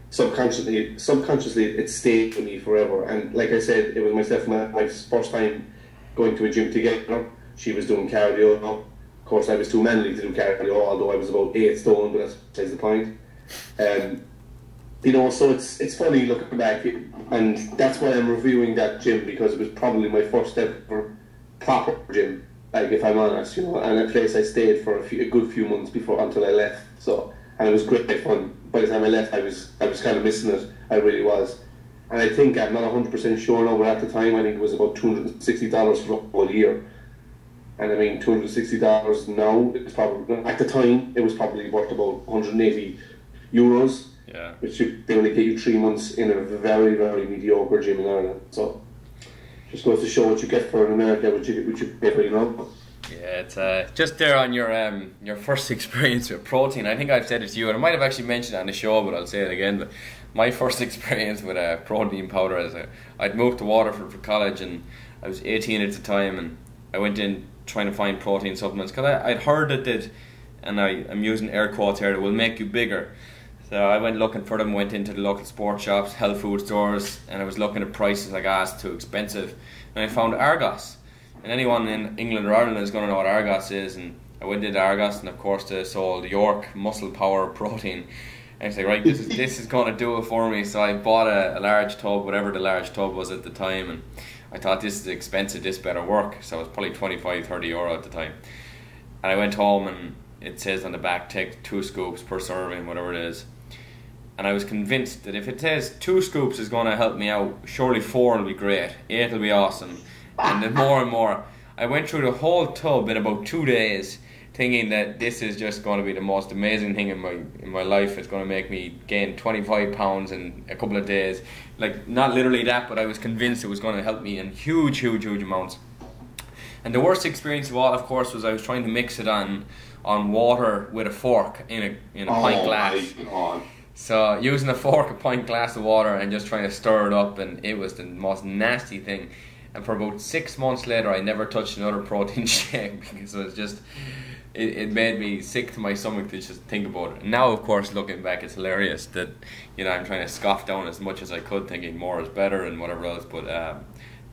Subconsciously, it stayed with me forever. And like I said, it was myself and my first time going to a gym together. She was doing cardio. Of course, I was too manly to do cardio, although I was about 8 stone, but that's besides the point. You know, so it's funny looking back, and that's why I'm reviewing that gym, because it was probably my first ever proper gym, like, if I'm honest, you know, and a place I stayed for a good few months until I left. So, and it was great fun. By the time I left, I was kind of missing it. I really was. And I think, I'm not 100% sure now, but at the time I think it was about $260 for the whole year. And I mean, $260 now, it's probably, at the time, it was probably worth about 180 euros. Yeah. Which they only get you 3 months in a very, very mediocre gym in Ireland. So just goes to show what you get for in America, what you pay for, you know. Yeah, it's just there on your first experience with protein. I think I've said it to you, and I might have actually mentioned it on the show, but I'll say it again. But my first experience with a protein powder is I'd moved to Waterford for college, and I was 18 at the time, and I went in trying to find protein supplements because I'd heard it did, and I'm using air quotes here, it will make you bigger. So I went looking for them, went into the local sports shops, health food stores, and I was looking at prices like, it's too expensive. And I found Argos. And anyone in England or Ireland is going to know what Argos is. And I went into Argos, and of course they sold York Muscle Power Protein. And I was like, right, this is going to do it for me. So I bought a large tub, whatever the large tub was at the time. And I thought, this is expensive, this better work. So it was probably 25, 30 euro at the time. And I went home, and it says on the back, take 2 scoops per serving, whatever it is. And I was convinced that if it says 2 scoops is going to help me out, surely 4 will be great, 8 will be awesome. And then more and more. I went through the whole tub in about 2 days, thinking that this is just going to be the most amazing thing in my life. It's going to make me gain 25 pounds in a couple of days. Like, not literally that, but I was convinced it was going to help me in huge, huge, huge amounts. And the worst experience of all, of course, was I was trying to mix it on water with a fork in a pint glass. My God. So using a fork, a pint glass of water, and just trying to stir it up, and it was the most nasty thing. And for about 6 months later, I never touched another protein shake, because it was just, it made me sick to my stomach to just think about it. And now, of course, looking back, it's hilarious that, you know, I'm trying to scoff down as much as I could, thinking more is better and whatever else. But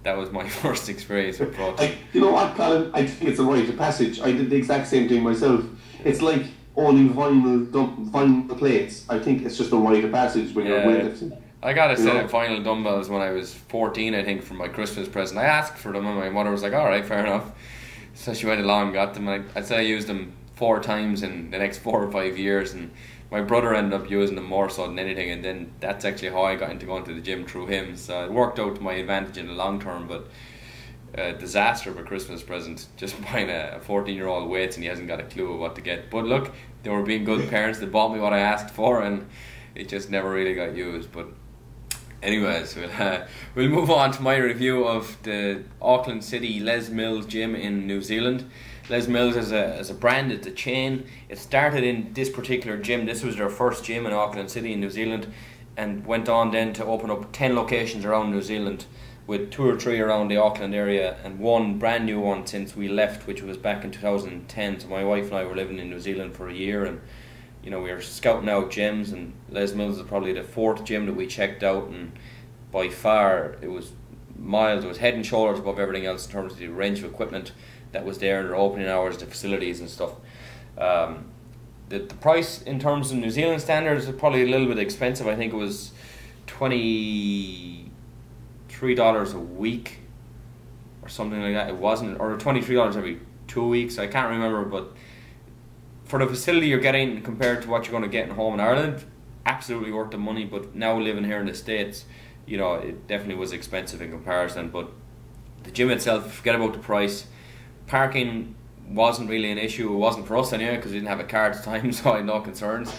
that was my first experience with protein. You know what, Colin? I think it's a rite of passage. I did the exact same thing myself. It's like owning vinyl plates. I think it's just a rite of passage when you're weightlifting. I got a set of vinyl dumbbells when I was 14, I think, for my Christmas present. I asked for them, and my mother was like, alright, fair enough. So she went along and got them. I'd say I used them 4 times in the next 4 or 5 years, and my brother ended up using them more so than anything, and then that's actually how I got into going to the gym, through him. So it worked out to my advantage in the long term, but a disaster of a Christmas present, just buying a 14-year-old weights, and he hasn't got a clue of what to get. But look, they were being good parents, they bought me what I asked for, and it just never really got used. But anyways, we'll move on to my review of the Auckland City Les Mills gym in New Zealand. Les Mills is a brand, it's a chain. It started in this particular gym. This was their first gym in Auckland City in New Zealand, and went on then to open up 10 locations around New Zealand, with 2 or 3 around the Auckland area, and 1 brand new one since we left, which was back in 2010. So my wife and I were living in New Zealand for a year, and you know, we were scouting out gyms, and Les Mills is probably the 4th gym that we checked out, and by far it was miles, it was head and shoulders above everything else in terms of the range of equipment that was there, their opening hours, the facilities and stuff. The price in terms of New Zealand standards is probably a little bit expensive. I think it was $23 a week or something like that. It wasn't, or $23 every 2 weeks, I can't remember, but for the facility you're getting compared to what you're going to get in home in Ireland, absolutely worth the money. But now living here in the States, you know, it definitely was expensive in comparison. But the gym itself, forget about the price. Parking wasn't really an issue. It wasn't for us anyway, because we didn't have a car at the time, so I had no concerns.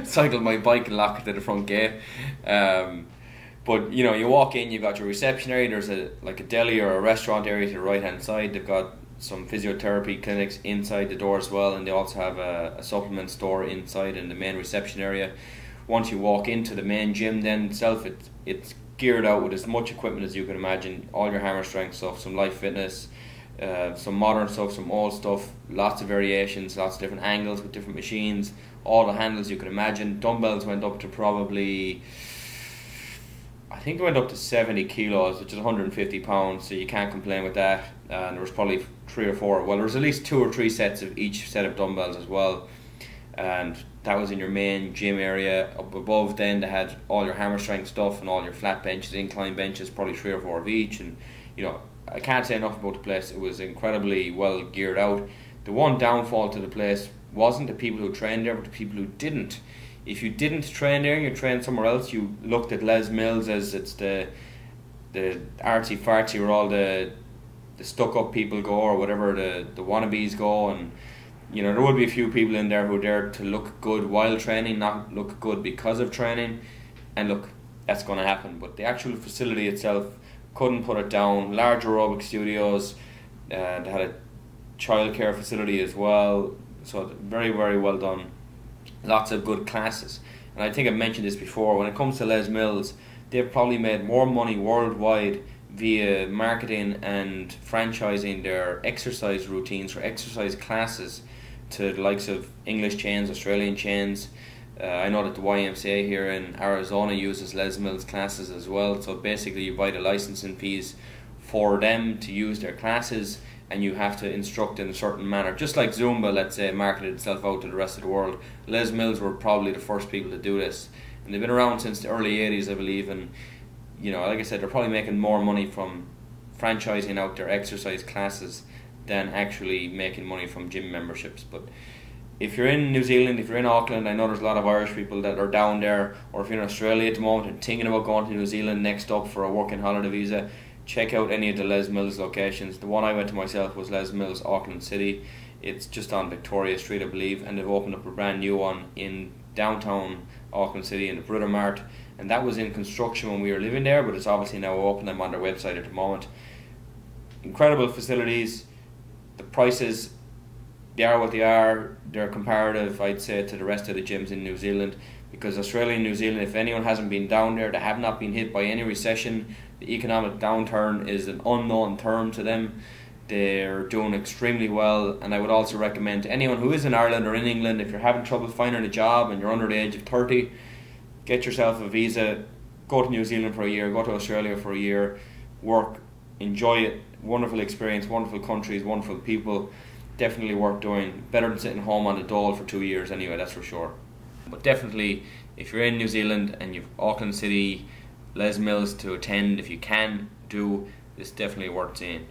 Cycled my bike and locked it to the front gate. But you know, you walk in, you've got your reception area. There's a deli or a restaurant area to the right hand side. They've got some physiotherapy clinics inside the door as well, and they also have a supplement store inside in the main reception area. Once you walk into the main gym then itself, it's geared out with as much equipment as you can imagine, all your hammer strength stuff, some life fitness, some modern stuff, some old stuff, lots of variations, lots of different angles with different machines, all the handles you can imagine. Dumbbells went up to probably, I think it went up to 70 kilos, which is 150 pounds, so you can't complain with that. And there was probably 3 or 4, well, there was at least 2 or 3 sets of each set of dumbbells as well. And that was in your main gym area. Up above then they had all your hammer strength stuff and all your flat benches, incline benches, probably 3 or 4 of each. And you know, I can't say enough about the place. It was incredibly well geared out. The one downfall to the place wasn't the people who trained there, but the people who didn't. If you didn't train there and you trained somewhere else, you looked at Les Mills as it's the artsy fartsy where all the stuck up people go, or whatever, the wannabes go. And you know, there will be a few people in there who are there to look good while training, not look good because of training. And look, that's going to happen. But the actual facility itself, couldn't put it down. Large aerobic studios, they had a childcare facility as well. So very, very well done. Lots of good classes. And I think I've mentioned this before, when it comes to Les Mills, they've probably made more money worldwide via marketing and franchising their exercise routines or exercise classes to the likes of English chains, Australian chains. I know that the YMCA here in Arizona uses Les Mills classes as well. So basically you buy the licensing fees for them to use their classes, and you have to instruct in a certain manner. Just like Zumba, let's say, marketed itself out to the rest of the world. Les Mills were probably the first people to do this. And they've been around since the early 80s, I believe. And you know, like I said, they're probably making more money from franchising out their exercise classes than actually making money from gym memberships. But if you're in New Zealand, if you're in Auckland, I know there's a lot of Irish people that are down there, or if you're in Australia at the moment and thinking about going to New Zealand next up for a working holiday visa, check out any of the Les Mills locations. The one I went to myself was Les Mills Auckland City. It's just on Victoria Street, I believe, and they've opened up a brand new one in downtown Auckland City in the Brother Mart, and that was in construction when we were living there, but it's obviously now open. I'm on their website at the moment. Incredible facilities. The prices, they are what they are. They're comparative, I'd say, to the rest of the gyms in New Zealand, because Australia and New Zealand, if anyone hasn't been down there, they have not been hit by any recession. The economic downturn is an unknown term to them. They're doing extremely well, and I would also recommend to anyone who is in Ireland or in England, if you're having trouble finding a job and you're under the age of 30, get yourself a visa, go to New Zealand for a year, go to Australia for a year, work, enjoy it. Wonderful experience, wonderful countries, wonderful people. Definitely worth doing. Better than sitting home on the dole for 2 years anyway, that's for sure. But definitely, if you're in New Zealand and you've Auckland City, Les Mills to attend, if you can do, it's definitely worth seeing.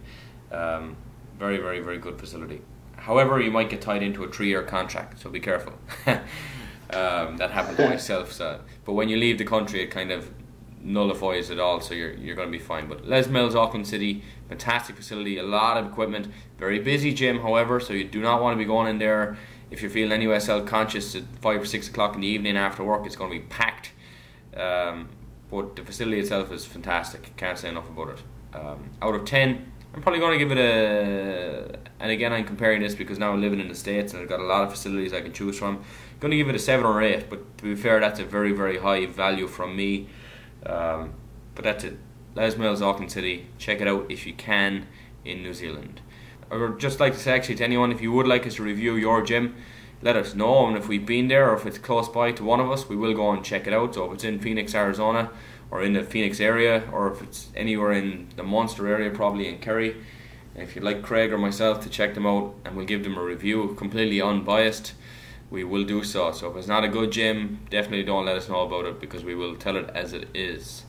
Very, very, very good facility. However, you might get tied into a 3-year contract, so be careful. That happened to myself. So, but when you leave the country, it kind of nullifies it all, so you're going to be fine. But Les Mills, Auckland City, fantastic facility, a lot of equipment, very busy gym, however, so you do not want to be going in there if you're feeling anyway self-conscious at 5 or 6 o'clock in the evening after work. It's going to be packed. But the facility itself is fantastic, can't say enough about it. Out of 10, I'm probably going to give it a, and again I'm comparing this because now I'm living in the States and I've got a lot of facilities I can choose from, I'm going to give it a 7 or 8, but to be fair, that's a very, very high value from me. But that's it. Les Mills, Auckland City, check it out if you can in New Zealand. I would just like to say actually to anyone, if you would like us to review your gym, let us know, and if we've been there or if it's close by to one of us, we will go and check it out. So if it's in Phoenix, Arizona, or in the Phoenix area, or if it's anywhere in the Munster area, probably in Kerry, and if you'd like Craig or myself to check them out and we'll give them a review, completely unbiased, we will do so. So if it's not a good gym, definitely don't let us know about it, because we will tell it as it is.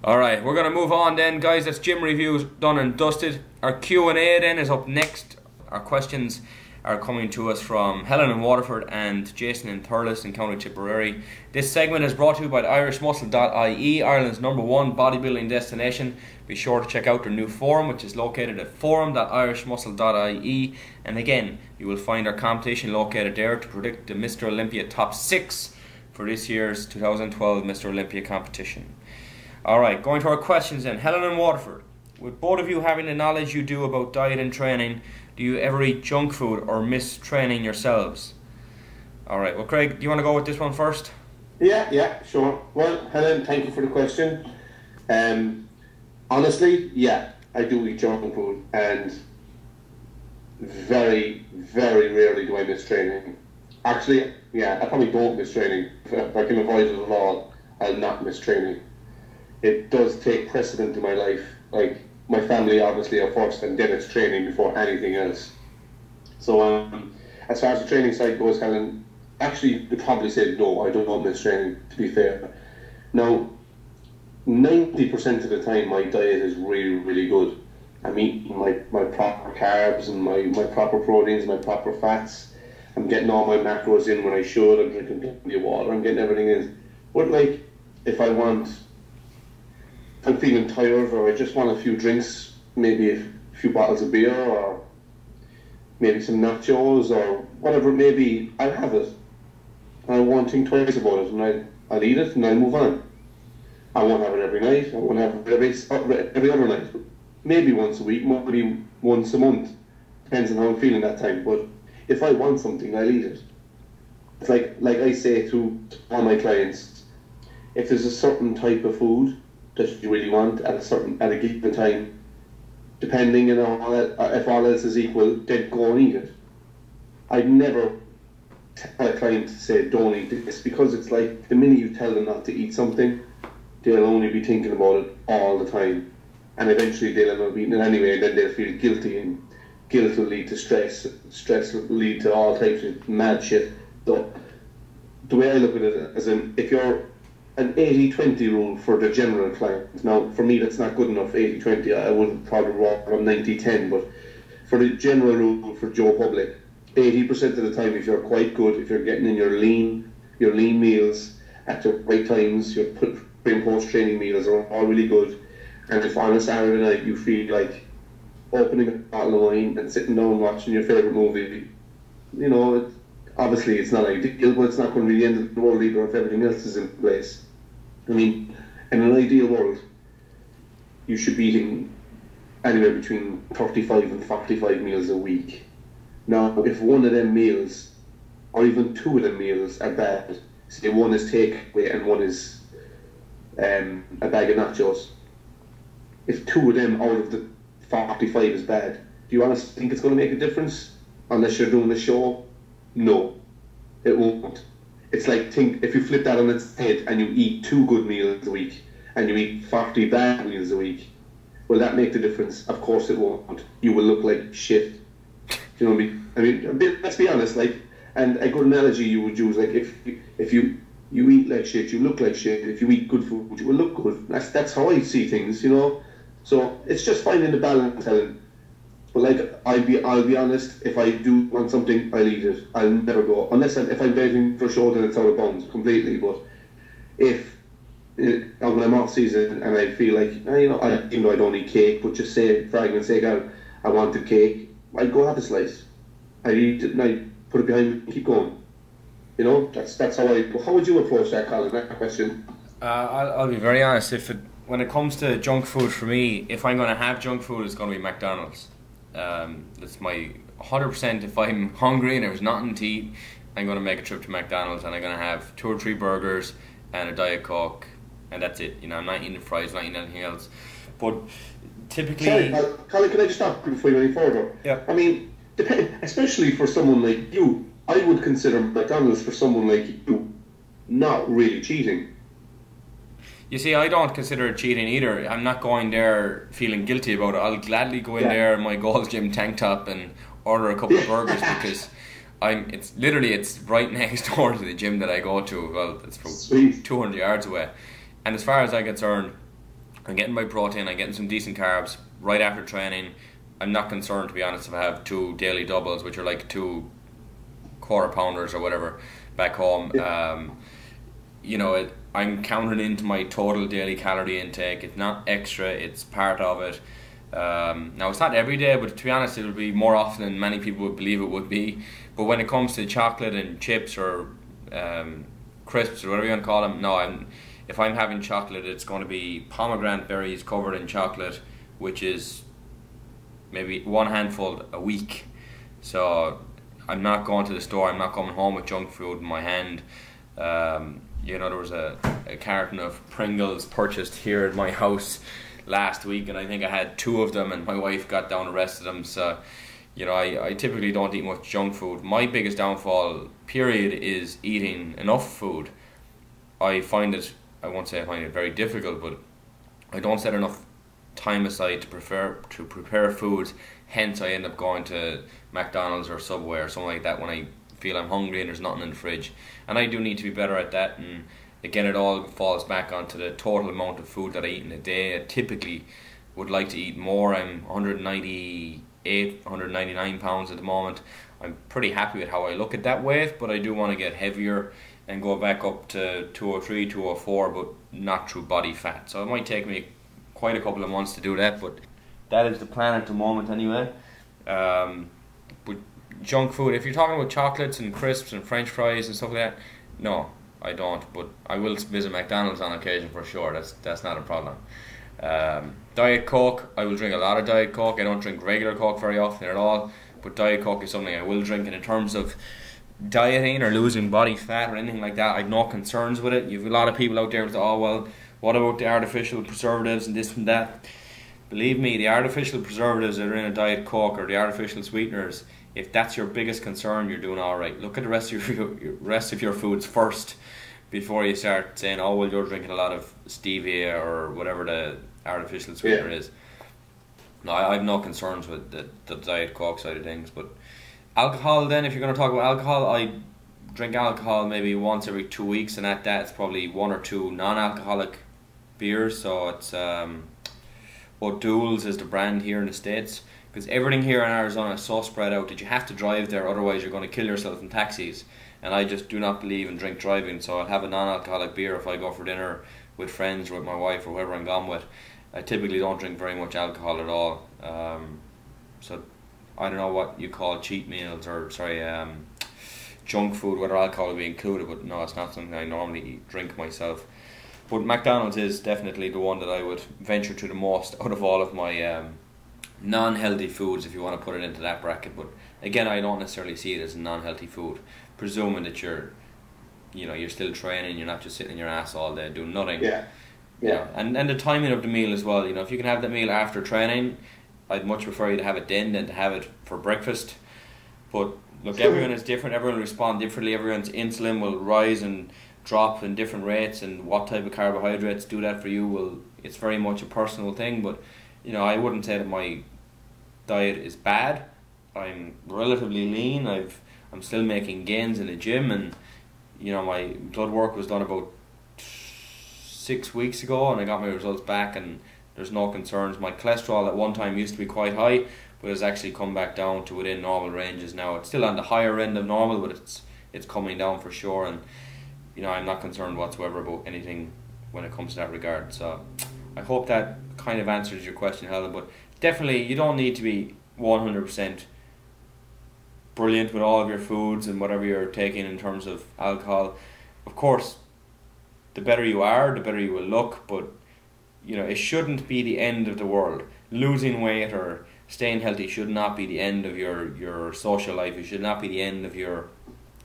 Alright, we're going to move on then, guys. That's gym reviews done and dusted. Our Q&A then is up next. Our questions are coming to us from Helen in Waterford and Jason in Thurles in County Tipperary. This segment is brought to you by irishmuscle.ie, Ireland's #1 bodybuilding destination. Be sure to check out their new forum, which is located at forum.irishmuscle.ie, and again, you will find our competition located there to predict the Mr. Olympia top 6 for this year's 2012 Mr. Olympia competition. Alright, going to our questions then. Helen in Waterford. with both of you having the knowledge you do about diet and training, do you ever eat junk food or miss training yourselves? Alright, well Craig, do you want to go with this one first? Yeah, sure. Well, Helen, thank you for the question. Honestly, yeah, I do eat junk food, and very, very rarely do I miss training. Actually, yeah, I probably don't miss training. If I can avoid it at all, I'll not miss training. It does take precedent in my life. Like, my family obviously are first, and then it's training before anything else. So, as far as the training side goes, Helen, actually, I'd probably say no, I don't miss training, to be fair. Now, 90% of the time, my diet is really, really good. I'm eating my proper carbs and my proper proteins, my proper fats. I'm getting all my macros in when I should. I'm drinking plenty of water. I'm getting everything in. But like, if I'm feeling tired, or I just want a few drinks, maybe a few bottles of beer, or maybe some nachos, or whatever it may be, I'll have it. And I won't think twice about it, and I'll eat it, and I'll move on. I won't have it every night. I won't have it every other night. Maybe once a week, maybe once a month. Depends on how I'm feeling that time. But if I want something, I'll eat it. It's like I say to all my clients, if there's a certain type of food that you really want at a given time, depending on if all else is equal, then go and eat it. I'd never tell a client to say don't eat this, because it's like the minute you tell them not to eat something, they'll only be thinking about it all the time, and eventually they'll end up eating it anyway, and then they'll feel guilty, and guilt will lead to stress will lead to all types of mad shit. So the way I look at it, as in, if you're an 80-20 rule for the general client, now for me that's not good enough, 80-20, I would probably rock from 90-10, but for the general rule for Joe Public, 80% of the time, if you're quite good, if you're getting in your lean meals at the right times, your pre and post training meals are all really good, and if on a Saturday night you feel like opening a bottle of wine and sitting down watching your favourite movie, you know, obviously it's not ideal, but it's not going to be the end of the world either if everything else is in place. I mean, in an ideal world, you should be eating anywhere between 35 and 45 meals a week. Now, if one of them meals, or even two of them meals are bad, say one is takeaway and one is a bag of nachos, if two of them out of the 45 is bad, do you honestly think it's going to make a difference? Unless you're doing a show? No, it won't. It's like, if you flip that on its head and you eat 2 good meals a week and you eat 40 bad meals a week, will that make the difference? Of course it won't. You will look like shit. You know what I mean? I mean, let's be honest, like, and a good analogy you would use, like, if you eat like shit, you look like shit. If you eat good food, you will look good. That's how I see things, you know? So it's just finding the balance, Helen. But like, I'll be honest, if I do want something, I'll eat it. I'll never go, unless if I'm begging for a show, then it's out of bounds completely. But if when I'm off season and I feel like, you know, even though I don't eat cake, but just say, for argument's sake, I wanted cake, I'd go have a slice. I'd eat it and I'd put it behind me and keep going. You know, that's how how would you approach that, Colin, that question? I'll be very honest, when it comes to junk food, for me, if I'm going to have junk food, it's going to be McDonald's. That's my 100%. If I'm hungry and there's nothing to eat, I'm going to make a trip to McDonald's and I'm going to have 2 or 3 burgers and a Diet Coke, and that's it. You know, I'm not eating fries, not eating anything else. But typically... Sorry, Colin, can I just stop before you go any further? Yeah. I mean, especially for someone like you, I would consider McDonald's, for someone like you, not really cheating. You see, I don't consider it cheating either. I'm not going there feeling guilty about it. I'll gladly go in there in my Gold's Gym tank top and order a couple of burgers because it's right next door to the gym that I go to. Well, it's from 200 yards away. And as far as I'm concerned, I'm getting my protein, I'm getting some decent carbs right after training. I'm not concerned, to be honest, if I have 2 daily doubles, which are like 2 quarter pounders or whatever back home. You know, I'm counting into my total daily calorie intake. It's not extra, it's part of it. Now, it's not every day, but to be honest, it'll be more often than many people would believe it would be. But when it comes to chocolate and chips or crisps or whatever you want to call them, no, if I'm having chocolate, it's going to be pomegranate berries covered in chocolate which is maybe one handful a week. So I'm not going to the store, I'm not coming home with junk food in my hand. You know, there was a carton of Pringles purchased here at my house last week, and I think I had 2 of them, and my wife got down the rest of them. So, you know, I typically don't eat much junk food. My biggest downfall, period, is eating enough food. I find it, I won't say I find it very difficult, but I don't set enough time aside to prepare foods. Hence, I end up going to McDonald's or Subway or something like that when I feel I'm hungry and there's nothing in the fridge. And I do need to be better at that. And again, it all falls back onto the total amount of food that I eat in a day. I typically would like to eat more. I'm 198, 199 pounds at the moment. I'm pretty happy with how I look at that weight, but I do want to get heavier and go back up to 203, 204, but not through body fat. So it might take me quite a couple of months to do that, but that is the plan at the moment anyway. But junk food, if you're talking about chocolates and crisps and french fries and stuff like that, no, I don't, but I will visit McDonald's on occasion for sure. That's not a problem. Diet Coke, I will drink a lot of Diet Coke. I don't drink regular Coke very often at all, but Diet Coke is something I will drink. And in terms of dieting or losing body fat or anything like that, I've no concerns with it. You've a lot of people out there that, oh well, what about the artificial preservatives and this and that? Believe me, the artificial preservatives that are in a Diet Coke or the artificial sweeteners, if that's your biggest concern, you're doing alright. Look at the rest of your foods first before you start saying, oh well, you're drinking a lot of stevia or whatever the artificial sweetener is. No, I have no concerns with the Diet Coke side of things. But alcohol then, if you're going to talk about alcohol, I drink alcohol maybe once every 2 weeks, and at that it's probably 1 or 2 non-alcoholic beers. So it's O'Doul's is the brand here in the States, because everything here in Arizona is so spread out that you have to drive there, otherwise you're going to kill yourself in taxis. And I just do not believe in drink driving, so I'll have a non-alcoholic beer if I go for dinner with friends or with my wife or whoever I'm gone with. I typically don't drink very much alcohol at all. So I don't know what you call cheat meals or junk food, whether alcohol will be included, but no, it's not something I normally drink myself. But McDonald's is definitely the one that I would venture to the most out of all of my non-healthy foods, if you want to put it into that bracket. But again, I don't necessarily see it as a non-healthy food, presuming that you're still training, you're not just sitting in your ass all day doing nothing. Yeah. And the timing of the meal as well. You know, if you can have that meal after training, I'd much prefer you to have it then than to have it for breakfast. But look, everyone is different. Everyone will respond differently. Everyone's insulin will rise and drop in different rates, and what type of carbohydrates do that for you, it's very much a personal thing. But you know, I wouldn't say that my diet is bad. I'm relatively lean. I'm still making gains in the gym, and you know, my blood work was done about 6 weeks ago, and I got my results back, and there's no concerns. My cholesterol at one time used to be quite high, but it's actually come back down to within normal ranges now. It's still on the higher end of normal, but it's coming down for sure. And you know, I'm not concerned whatsoever about anything when it comes to that regard. So I hope that kind of answers your question, Helen. But definitely, you don't need to be 100% brilliant with all of your foods and whatever you're taking in terms of alcohol. Of course, the better you are, the better you will look, but you know, it shouldn't be the end of the world. Losing weight or staying healthy should not be the end of your social life. It should not be the end of your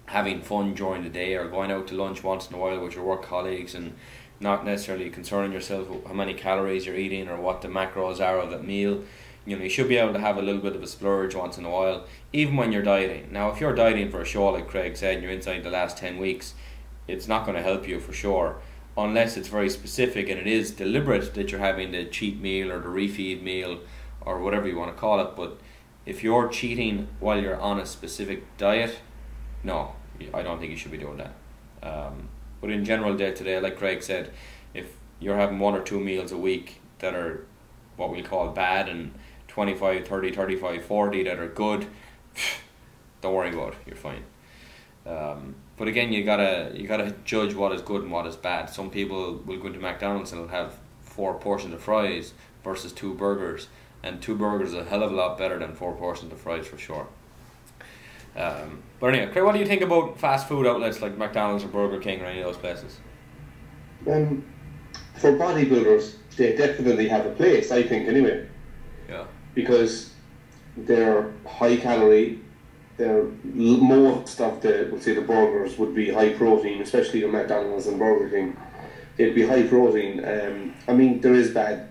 having fun during the day or going out to lunch once in a while with your work colleagues, and not necessarily concerning yourself with how many calories you're eating or what the macros are of that meal. You know, you should be able to have a little bit of a splurge once in a while, even when you're dieting. Now, if you're dieting for a show, like Craig said, and you're inside the last 10 weeks, it's not going to help you for sure, unless it's very specific and it is deliberate that you're having the cheat meal or the refeed meal or whatever you want to call it. But if you're cheating while you're on a specific diet, no, I don't think you should be doing that. But in general, day to day, like Craig said, if you're having 1 or 2 meals a week that are what we call bad, and 25, 30, 35, 40 that are good, don't worry about it, you're fine. But again, you gotta judge what is good and what is bad. Some people will go into McDonald's and will have 4 portions of fries versus 2 burgers, and 2 burgers is a hell of a lot better than 4 portions of fries for sure. But anyway, Craig, what do you think about fast food outlets like McDonald's or Burger King or any of those places? For bodybuilders, they definitely have a place, I think, anyway. Yeah. Because they're high calorie. Most of the burgers would be high protein, especially the McDonald's and Burger King. They'd be high protein. I mean, there's bad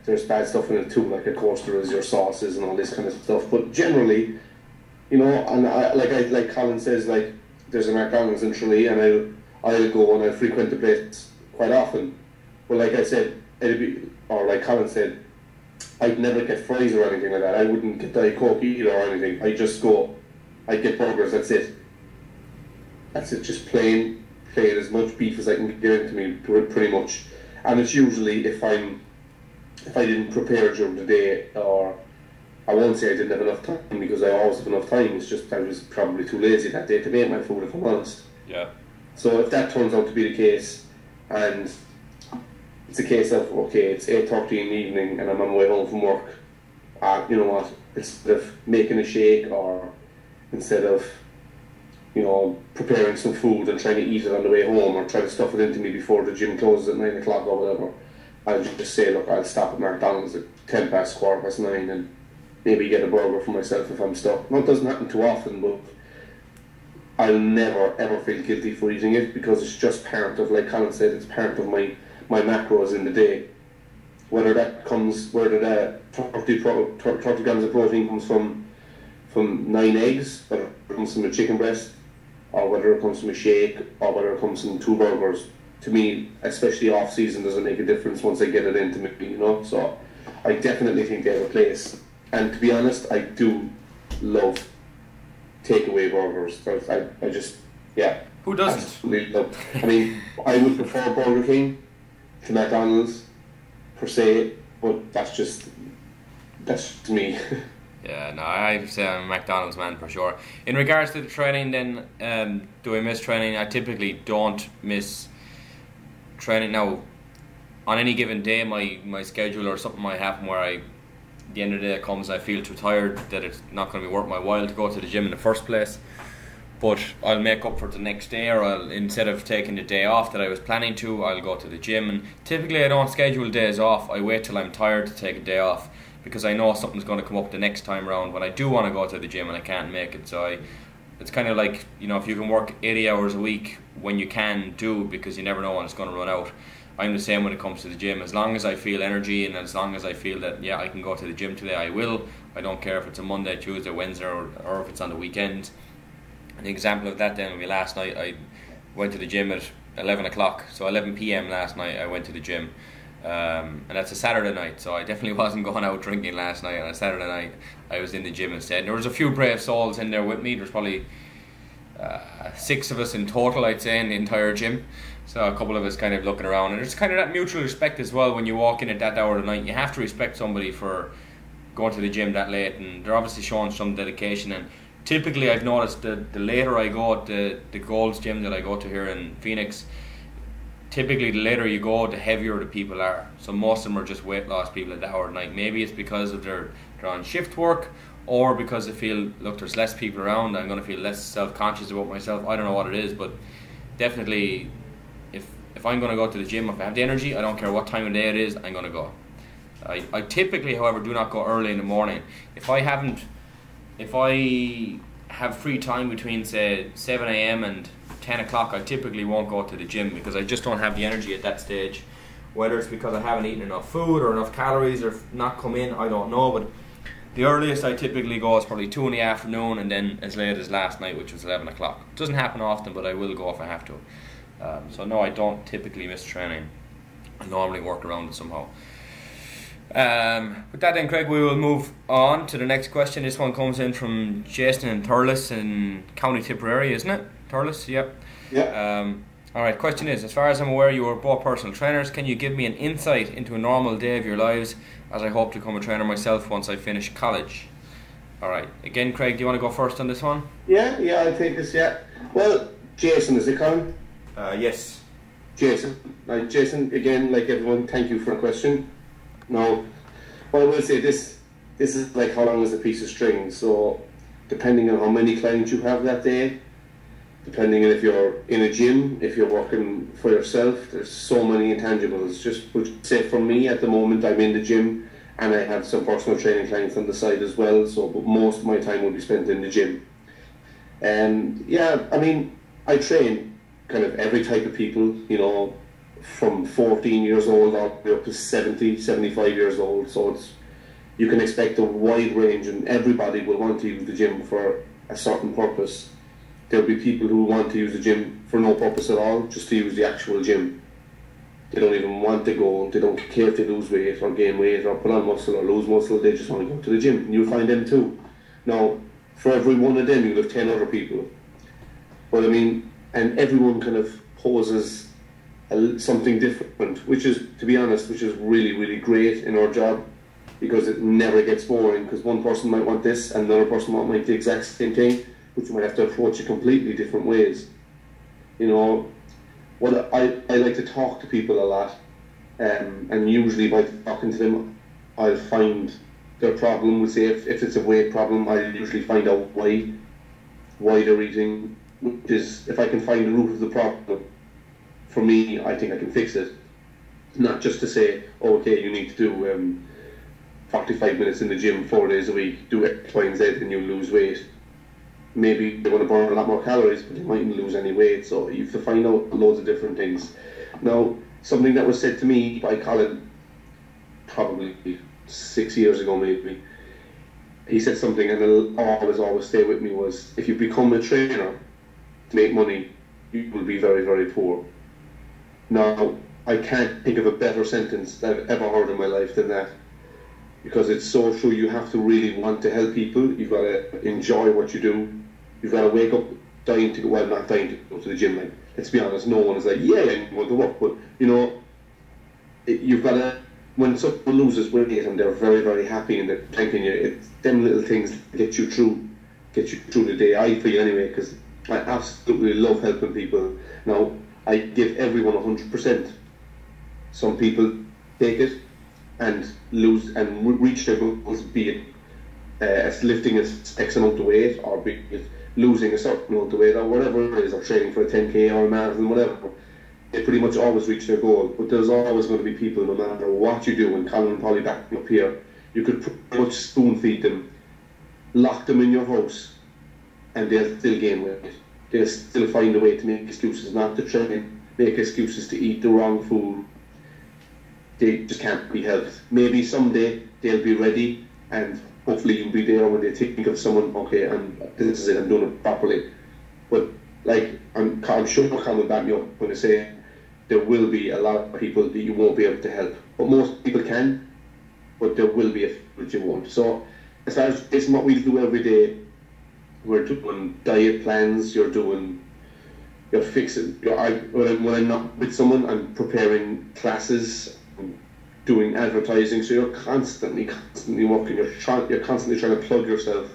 stuff in it too. Like, of course, there is your sauces and all this kind of stuff. But generally, you know, and like Colin says, like, there's a McDonald's in Tralee, and I'll go and I'll frequent the place quite often. But like I said, like Colin said, I'd never get fries or anything like that. I wouldn't get Diet Coke either or anything. I'd just go, I'd get burgers, that's it. That's it, just plain as much beef as I can get into me, pretty much. And it's usually if I didn't prepare during the day, or I won't say I didn't have enough time, because I always have enough time. It's just I was probably too lazy that day to make my food, if I'm honest. Yeah. So if that turns out to be the case, and it's a case of, okay, it's 8:30 in the evening and I'm on my way home from work, you know what, instead of making a shake, or instead of, you know, preparing some food and trying to eat it on the way home, or try to stuff it into me before the gym closes at 9 o'clock or whatever, I'll just say, look, I'll stop at McDonald's at 10 past, 9:15, and maybe get a burger for myself if I'm stuck. Well, it doesn't happen too often, but I'll never ever feel guilty for eating it, because it's just part of, like Colin said, it's part of my macros in the day. Whether that 30 grams of protein comes from 9 eggs, whether it comes from a chicken breast, or whether it comes from a shake, or whether it comes from 2 burgers, to me, especially off season, doesn't make a difference once I get it into me, you know. So I definitely think they have a place. And to be honest, I do love takeaway burgers. I just, yeah. Who doesn't? Absolutely love. I mean, I would prefer Burger King to McDonald's per se, but that's just me. Yeah, no, I'd say I'm a McDonald's man for sure. In regards to the training, then, do I miss training? I typically don't miss training. Now, on any given day, my schedule or something might happen where at the end of the day comes, I feel too tired that it's not going to be worth my while to go to the gym in the first place. But I'll make up for it the next day, or instead of taking the day off that I was planning to, I'll go to the gym. And typically I don't schedule days off. I wait till I'm tired to take a day off, because I know something's going to come up the next time around when I do want to go to the gym and I can't make it. So it's kind of like, you know, if you can work 80 hours a week when you can, do, because you never know when it's going to run out. I'm the same when it comes to the gym. As long as I feel energy, and as long as I feel that, yeah, I can go to the gym today, I will. I don't care if it's a Monday, Tuesday, Wednesday, or if it's on the weekend. An example of that then would be last night. I went to the gym at 11 o'clock, so 11 p.m. last night I went to the gym. And that's a Saturday night, so I definitely wasn't going out drinking last night. On a Saturday night, I was in the gym instead. And there was a few brave souls in there with me. There's probably 6 of us in total, I'd say, in the entire gym. So a couple of us kind of looking around, and there's kind of that mutual respect as well. When you walk in at that hour of the night, you have to respect somebody for going to the gym that late, and they're obviously showing some dedication. And typically I've noticed that the later I go at the Gold's gym that I go to here in Phoenix, typically the later you go, the heavier the people are. So most of them are just weight loss people at that hour of the night. Maybe it's because of they're on shift work, or because they feel, look, there's less people around, I'm going to feel less self-conscious about myself. I don't know what it is, but definitely if I'm going to go to the gym, if I have the energy, I don't care what time of day it is, I'm going to go. I typically, however, do not go early in the morning. If I have free time between, say, 7 a.m. and 10 o'clock, I typically won't go to the gym, because I just don't have the energy at that stage. Whether it's because I haven't eaten enough food or enough calories or not come in, I don't know. But the earliest I typically go is probably 2 in the afternoon, and then as late as last night, which was 11 o'clock. It doesn't happen often, but I will go if I have to. So no, I don't typically miss training. I normally work around it somehow. With that then, Craig, we will move on to the next question. This one comes in from Jason in Thurles in County Tipperary, isn't it? Thurles, yep. Yeah. Alright, question is, as far as I'm aware, you are both personal trainers. Can you give me an insight into a normal day of your lives, as I hope to become a trainer myself once I finish college? Alright, again, Craig, do you want to go first on this one? Yeah, I'll take this, yeah. Well, Jason, is it Colin? Yes. Jason, again, like everyone, thank you for the question. Now, what I will say, this is like how long is a piece of string. So, depending on how many clients you have that day, depending on if you're in a gym, if you're working for yourself, there's so many intangibles. Just would say for me at the moment, I'm in the gym and I have some personal training clients on the side as well. So, but most of my time will be spent in the gym. And yeah, I mean, I train kind of every type of people, you know, from 14 years old all the way up to 70, 75 years old. So you can expect a wide range, and everybody will want to use the gym for a certain purpose. There'll be people who want to use the gym for no purpose at all, just to use the actual gym. They don't even want to go, they don't care if they lose weight or gain weight or put on muscle or lose muscle, they just want to go to the gym. And you'll find them too. Now, for every one of them, you'll have 10 other people. But I mean, and everyone kind of poses something different, which is, to be honest, which is really, really great in our job, because it never gets boring, because one person might want this and another person might want the exact same thing, which might have to approach it completely different ways. You know, what I like to talk to people a lot, and usually by talking to them, I'll find their problem. We'll say if it's a weight problem, I usually find out why they're eating, which is, if I can find the root of the problem, for me, I think I can fix it. Not just to say, oh, okay, you need to do 45 minutes in the gym 4 days a week, do X, Y, and Z, and you'll lose weight. Maybe they want to burn a lot more calories, but they mightn't lose any weight. So you have to find out loads of different things. Now, something that was said to me by Colin probably 6 years ago, maybe, he said something, and it'll always stay with me, was, if you become a trainer to make money, you will be very, very poor. Now, I can't think of a better sentence that I've ever heard in my life than that, because it's so true. You have to really want to help people. You've got to enjoy what you do. You've got to wake up dying to go, well, not dying to go to the gym. Like, let's be honest, no one is like, yeah, I'm going to work. But, you know, you've got to, when someone loses weight and they're very, very happy and they're thanking you, it's them little things that get you through the day, I feel anyway, because I absolutely love helping people. Now, I give everyone 100%. Some people take it and lose and reach their goals, be it as lifting X amount of weight, or be it losing a certain amount of weight, or whatever it is, or training for a 10k or a marathon, whatever. They pretty much always reach their goal. But there's always going to be people, no matter what you do, and Colin will probably back me up here, you could pretty much spoon feed them, lock them in your house, and they'll still gain weight. They'll still find a way to make excuses not to train, make excuses to eat the wrong food. They just can't be helped. Maybe someday they'll be ready, and hopefully you'll be there when they think of someone, okay, and this is it, I'm doing it properly. But like, I'm sure Colin will back me up when I say there will be a lot of people that you won't be able to help. But most people can, but there will be a few that you won't. So as far as it's what we do every day, we're doing diet plans, you're fixing, when I'm not with someone, I'm preparing classes, I'm doing advertising, so you're constantly working, you're constantly trying to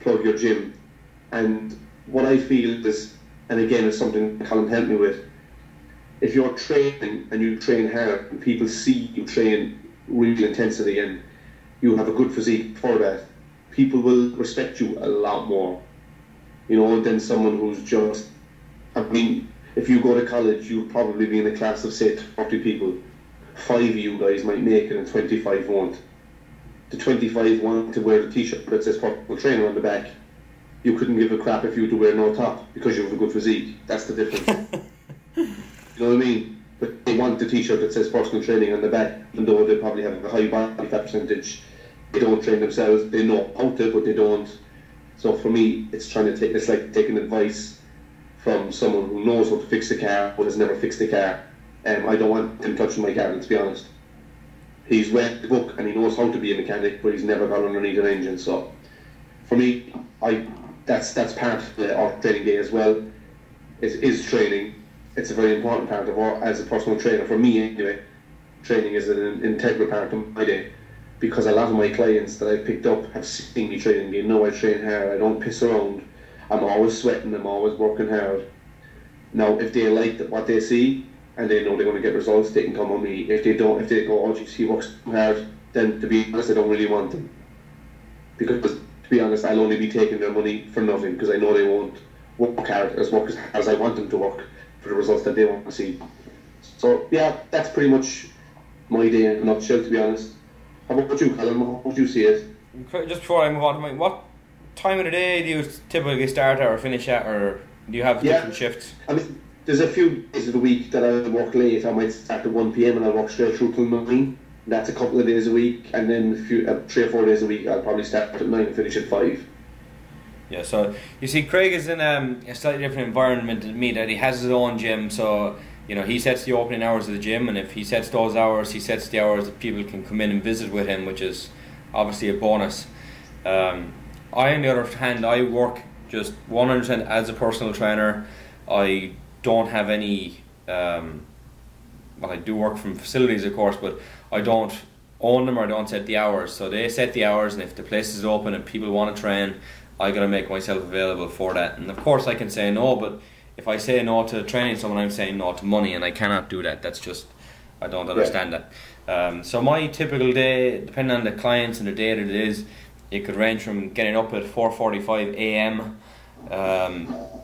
plug your gym. And what I feel is, and again, it's something Colin helped me with, if you're training and you train hard and people see you train real intensity and you have a good physique for that, people will respect you a lot more, you know, than someone who's just, I mean, if you go to college, you'll probably be in a class of, say, 30 people. 5 of you guys might make it and 25 won't. The 25 want to wear the t-shirt that says personal trainer on the back. You couldn't give a crap if you were to wear no top because you have a good physique. That's the difference. You know what I mean? But they want the t-shirt that says personal training on the back, even though they probably have a high body fat percentage. They don't train themselves. They know how to, but they don't. So for me, it's like taking advice from someone who knows how to fix a car but has never fixed a car. I don't want him touching my car, let's be honest. He's read the book and he knows how to be a mechanic, but he's never got underneath an engine. So for me, that's part of our training day as well. It is training. It's a very important part of as a personal trainer, for me anyway. Training is an integral part of my day, because a lot of my clients that I've picked up have seen me training. They know I train hard, I don't piss around. I'm always sweating, I'm always working hard. Now, if they like what they see and they know they're going to get results, they can come on me. If they don't, if they go, oh geez, he works hard, then to be honest, I don't really want them. Because to be honest, I'll only be taking their money for nothing, because I know they won't work as hard as I want them to work for the results that they want to see. So yeah, that's pretty much my day in a nutshell, to be honest. How about you, Colin? How would you see it? Just before I move on to mine, what time of the day do you typically start at or finish at, or do you have different shifts? I mean, there's a few days of the week that I work late. I might start at 1 p.m. and I work straight through till 9. That's a couple of days a week, and then 3 or 4 days a week I'll probably start at 9 and finish at 5. Yeah, so you see, Craig is in a slightly different environment than me. That he has his own gym, so you know he sets the opening hours of the gym, and if he sets those hours, he sets the hours that people can come in and visit with him, which is obviously a bonus. I, on the other hand, I work just 100% as a personal trainer. I don't have any. Well, I do work from facilities, of course, but I don't own them or I don't set the hours. So they set the hours, and if the place is open and people want to train, I gotta make myself available for that. And of course I can say no, but if I say no to training someone, I'm saying no to money, and I cannot do that. That's just, I don't understand that. So my typical day, depending on the clients and the day that it is, it could range from getting up at 4:45 a.m,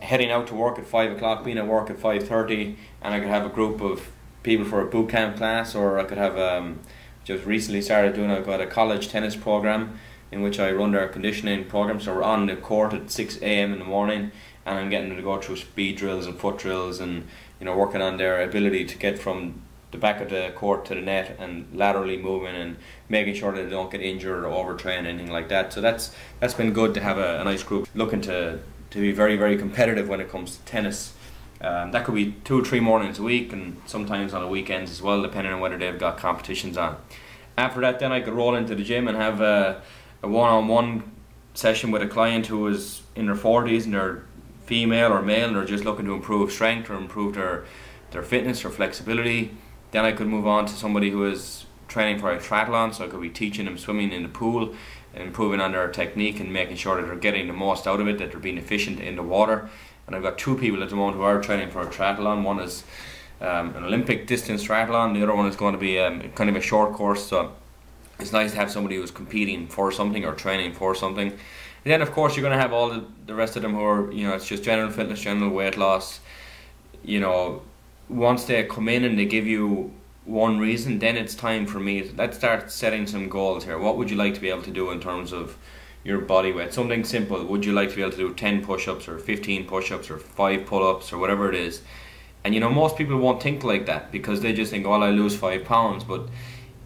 heading out to work at 5 o'clock, being at work at 5:30, and I could have a group of people for a boot camp class, or I could have just recently started doing, I've got a college tennis program in which I run their conditioning program. So we're on the court at 6 a.m. in the morning, and I'm getting them to go through speed drills and foot drills, and you know, working on their ability to get from the back of the court to the net and laterally moving and making sure that they don't get injured or overtrain, anything like that. So that's been good to have a nice group looking to be very, very competitive when it comes to tennis. That could be 2 or 3 mornings a week, and sometimes on the weekends as well, depending on whether they've got competitions on. After that, then I could roll into the gym and have a one-on-one session with a client who is in their 40s and they're female or male, and they're just looking to improve strength or improve their fitness or flexibility. Then I could move on to somebody who is training for a triathlon, so I could be teaching them swimming in the pool and improving on their technique and making sure that they're getting the most out of it, that they're being efficient in the water. And I've got 2 people at the moment who are training for a triathlon. One is an Olympic distance triathlon, the other one is going to be kind of a short course. So it's nice to have somebody who's competing for something or training for something. And then of course you're going to have all the rest of them who are, you know, it's just general fitness, general weight loss. You know, once they come in and they give you one reason, then it's time for me. Let's start setting some goals here. What would you like to be able to do in terms of your body weight? Something simple. Would you like to be able to do 10 push-ups or 15 push-ups or 5 pull-ups or whatever it is? And you know, most people won't think like that because they just think, oh, I'll lose 5 pounds. But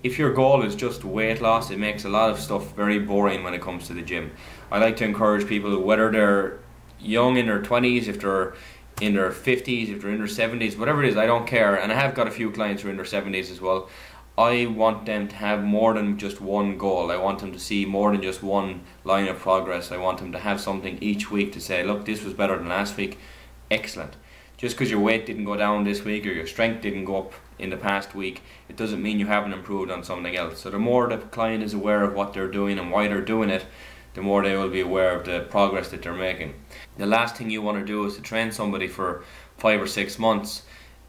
if your goal is just weight loss, it makes a lot of stuff very boring when it comes to the gym. I like to encourage people, whether they're young in their 20s, if they're in their 50s, if they're in their 70s, whatever it is, I don't care. And I have got a few clients who are in their 70s as well. I want them to have more than just one goal. I want them to see more than just one line of progress. I want them to have something each week to say, look, this was better than last week. Excellent. Just because your weight didn't go down this week or your strength didn't go up in the past week, it doesn't mean you haven't improved on something else. So the more the client is aware of what they're doing and why they're doing it, the more they will be aware of the progress that they're making. The last thing you want to do is to train somebody for 5 or 6 months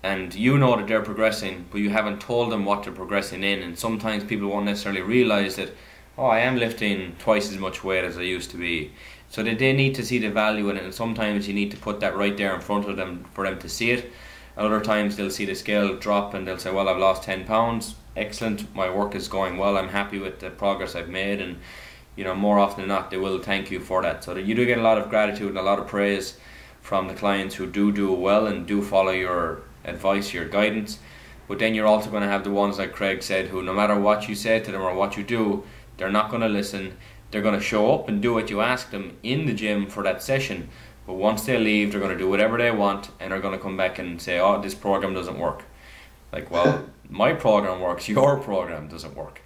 and you know that they're progressing, but you haven't told them what they're progressing in. And sometimes people won't necessarily realise that, oh, I am lifting twice as much weight as I used to be. So that they need to see the value in it, and sometimes you need to put that right there in front of them for them to see it. Other times they'll see the scale drop and they'll say, well, I've lost 10 pounds, excellent, my work is going well, I'm happy with the progress I've made. And you know, more often than not, they will thank you for that. So that you do get a lot of gratitude and a lot of praise from the clients who do well and do follow your advice, your guidance. But then you're also going to have the ones, like Craig said, who no matter what you say to them or what you do, they're not going to listen. They're going to show up and do what you ask them in the gym for that session, but once they leave, they're going to do whatever they want, and they're going to come back and say, oh, this program doesn't work. Like, well, my program works, your program doesn't work.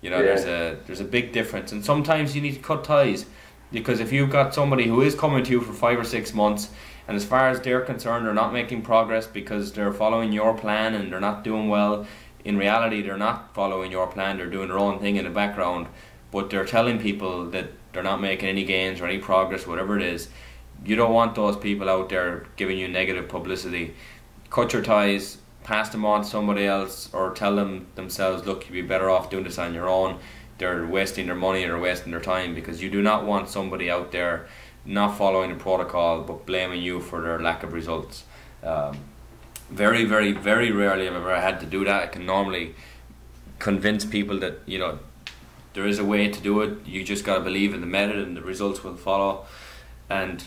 You know, yeah. There's a big difference, and sometimes you need to cut ties, because if you've got somebody who is coming to you for 5 or 6 months, and as far as they're concerned, they're not making progress because they're following your plan and they're not doing well. In reality, they're not following your plan, they're doing their own thing in the background, but they're telling people that they're not making any gains or any progress, whatever it is. You don't want those people out there giving you negative publicity. Cut your ties, pass them on to somebody else, or tell them themselves, look, you'd be better off doing this on your own. They're wasting their money or wasting their time, because you do not want somebody out there not following the protocol but blaming you for their lack of results. Very, very, very rarely have I ever had to do that. I can normally convince people that, you know, there is a way to do it. You just got to believe in the method and the results will follow. And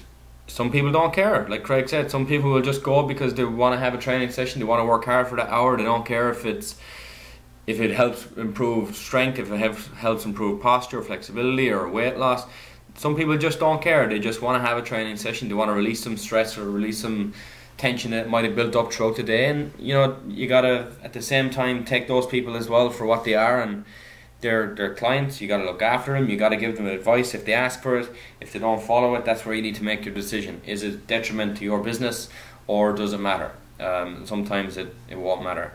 some people don't care. Like Craig said, some people will just go because they want to have a training session, they want to work hard for that hour, they don't care if it helps improve strength, if it helps improve posture, flexibility or weight loss. Some people just don't care. They just want to have a training session, they want to release some stress or release some tension that might have built up throughout the day. And you know, you gotta at the same time take those people as well for what they are, and they're clients. You gotta look after them, you gotta give them advice if they ask for it. If they don't follow it, that's where you need to make your decision. Is it detriment to your business or does it matter? Sometimes it won't matter.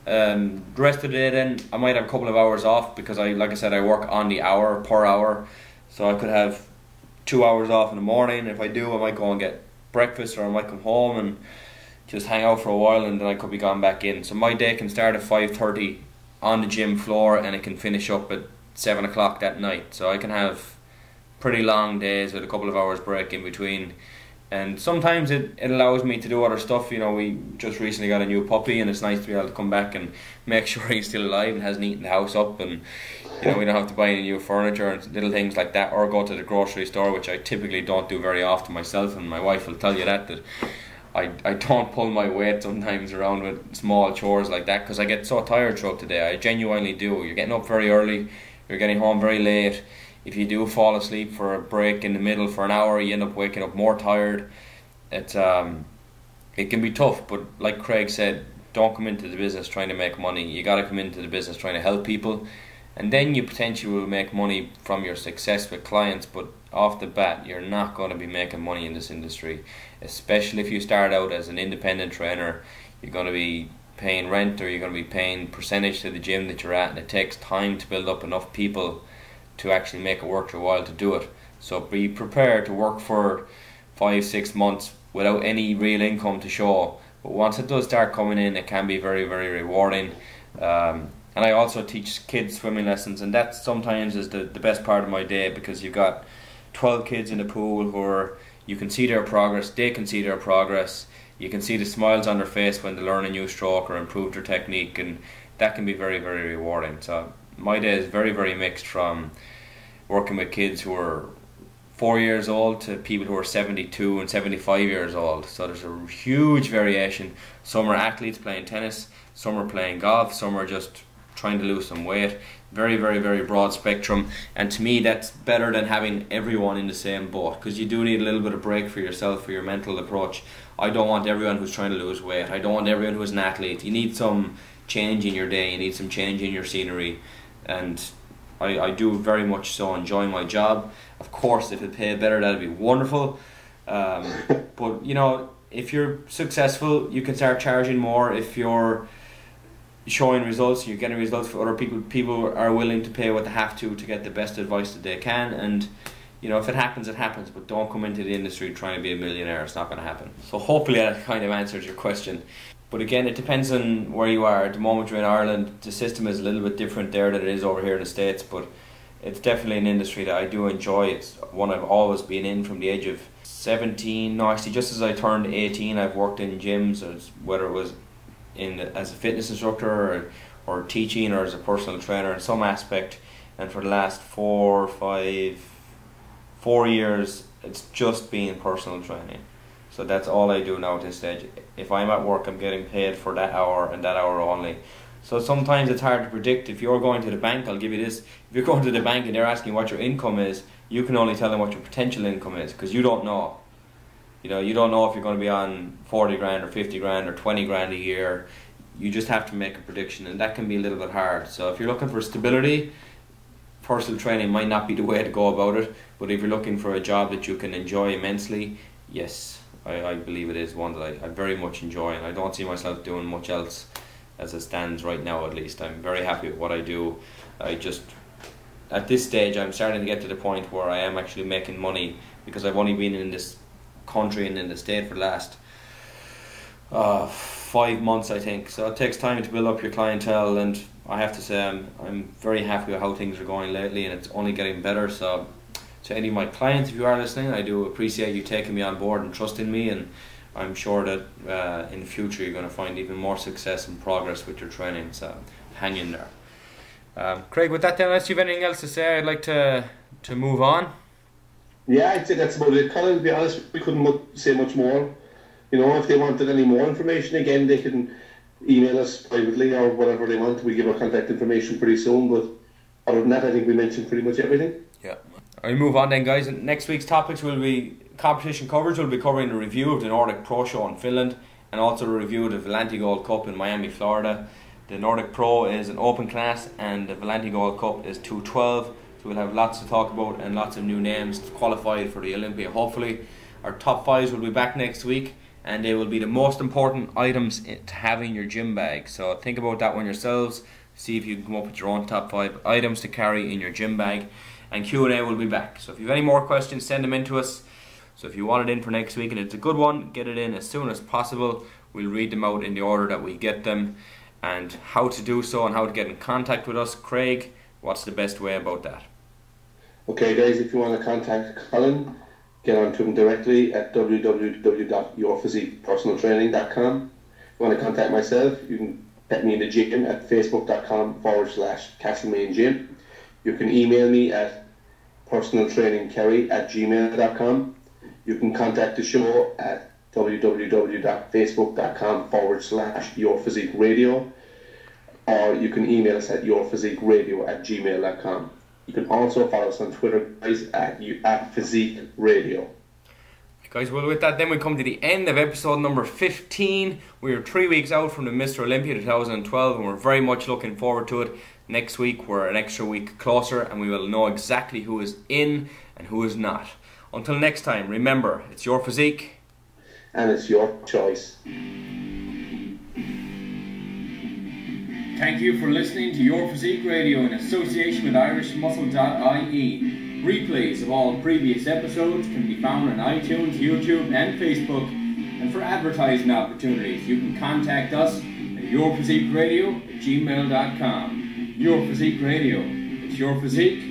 The rest of the day then I might have a couple of hours off, because like I said, I work on the hour per hour, so I could have 2 hours off in the morning. If I do, I might go and get breakfast, or I might come home and just hang out for a while, and then I could be gone back in. So my day can start at 5:30 on the gym floor and it can finish up at 7 o'clock that night. So I can have pretty long days with a couple of hours break in between. And sometimes it allows me to do other stuff. You know, we just recently got a new puppy, and it's nice to be able to come back and make sure he's still alive and hasn't eaten the house up, and you know, we don't have to buy any new furniture and little things like that, or go to the grocery store, which I typically don't do very often myself, and my wife will tell you that I don't pull my weight sometimes around with small chores like that, because I get so tired throughout the day. I genuinely do. You're getting up very early, you're getting home very late. If you do fall asleep for a break in the middle for an hour, you end up waking up more tired. It can be tough, but like Craig said, don't come into the business trying to make money. You got to come into the business trying to help people, and then you potentially will make money from your success with clients. But off the bat, you're not going to be making money in this industry, especially if you start out as an independent trainer. You're going to be paying rent, or you're going to be paying percentage to the gym that you're at, and it takes time to build up enough people to actually make it worth your while to do it. So be prepared to work for 5-6 months without any real income to show, but once it does start coming in, it can be very, very rewarding. And I also teach kids swimming lessons, and that sometimes is the best part of my day, because you've got 12 kids in the pool who you can see their progress, they can see their progress, you can see the smiles on their face when they learn a new stroke or improve their technique, and that can be very, very rewarding. So my day is very, very mixed, from working with kids who are 4 years old to people who are 72 and 75 years old. So there's a huge variation. Some are athletes playing tennis, some are playing golf, some are just trying to lose some weight. Very, very, very broad spectrum. And to me, that's better than having everyone in the same boat, because you do need a little bit of break for yourself, for your mental approach. I don't want everyone who's trying to lose weight. I don't want everyone who's an athlete. You need some change in your day, you need some change in your scenery. And I do very much so enjoy my job. Of course, if it paid better, that'd be wonderful. But you know, if you're successful, you can start charging more. If you're showing results, you're getting results for other people. People are willing to pay what they have to get the best advice that they can. And you know, if it happens, it happens. But don't come into the industry trying to be a millionaire. It's not going to happen. So hopefully that kind of answers your question. But again, it depends on where you are. At the moment you're in Ireland, the system is a little bit different there than it is over here in the States, but it's definitely an industry that I do enjoy. It's one I've always been in from the age of 17. No, actually, just as I turned 18, I've worked in gyms, whether it was as a fitness instructor or teaching, or as a personal trainer in some aspect. And for the last 4 years, it's just been personal training. So that's all I do now at this stage. If I'm at work, I'm getting paid for that hour and that hour only. So sometimes it's hard to predict. If you're going to the bank, I'll give you this. If you're going to the bank and they're asking what your income is, you can only tell them what your potential income is, because you don't know. You know, you don't know if you're going to be on 40 grand or 50 grand or 20 grand a year. You just have to make a prediction, and that can be a little bit hard. So if you're looking for stability, personal training might not be the way to go about it. But if you're looking for a job that you can enjoy immensely, yes, I believe it is one that I very much enjoy, and I don't see myself doing much else as it stands right now. At least I'm very happy with what I do. At this stage, I'm starting to get to the point where I am actually making money, because I've only been in this country and in the state for the last 5 months, I think. So it takes time to build up your clientele, and I have to say I'm very happy with how things are going lately, and it's only getting better. So to any of my clients, if you are listening, I do appreciate you taking me on board and trusting me, and I'm sure that in the future you're going to find even more success and progress with your training. So hang in there. Craig, with that then, unless you have anything else to say, I'd like to move on. Yeah, I'd say that's about it, Colin. To be honest, we couldn't say much more. You know, if they wanted any more information, again, they can email us privately or whatever they want. We give our contact information pretty soon, but other than that, I think we mentioned pretty much everything. Yeah. I'll move on then, guys. Next week's topics will be competition coverage. We'll be covering a review of the Nordic Pro Show in Finland and also a review of the Volante Gold Cup in Miami, Florida. The Nordic Pro is an open class and the Volante Gold Cup is 212. So we'll have lots to talk about and lots of new names qualified for the Olympia, hopefully. Our top fives will be back next week, and they will be the most important items to have in your gym bag. So think about that one yourselves. See if you can come up with your own top 5 items to carry in your gym bag. And Q&A will be back. So if you have any more questions, send them in to us. So if you want it in for next week and it's a good one, get it in as soon as possible. We'll read them out in the order that we get them. And how to do so and how to get in contact with us. Craig, what's the best way about that? Okay, guys, if you want to contact Colin, get on to him directly at www.yourphysiquepersonaltraining.com. If you want to contact myself, you can get me in the gym at facebook.com/CastleMainGym. You can email me at personaltrainingkerry@gmail.com. You can contact the show at www.facebook.com/yourphysiqueradio, or you can email us at yourphysiqueradio@gmail.com. You can also follow us on Twitter, guys, at Physique Radio. Guys, well, with that then we come to the end of episode number 15. We are 3 weeks out from the Mr. Olympia 2012 and we're very much looking forward to it. Next week we're an extra week closer and we will know exactly who is in and who is not. Until next time, remember, it's your physique. And it's your choice. Thank you for listening to Your Physique Radio in association with irishmuscle.ie. Replays of all previous episodes can be found on iTunes, YouTube and Facebook. And for advertising opportunities, you can contact us at yourphysiqueradio@gmail.com. Your Physique Radio. It's your physique,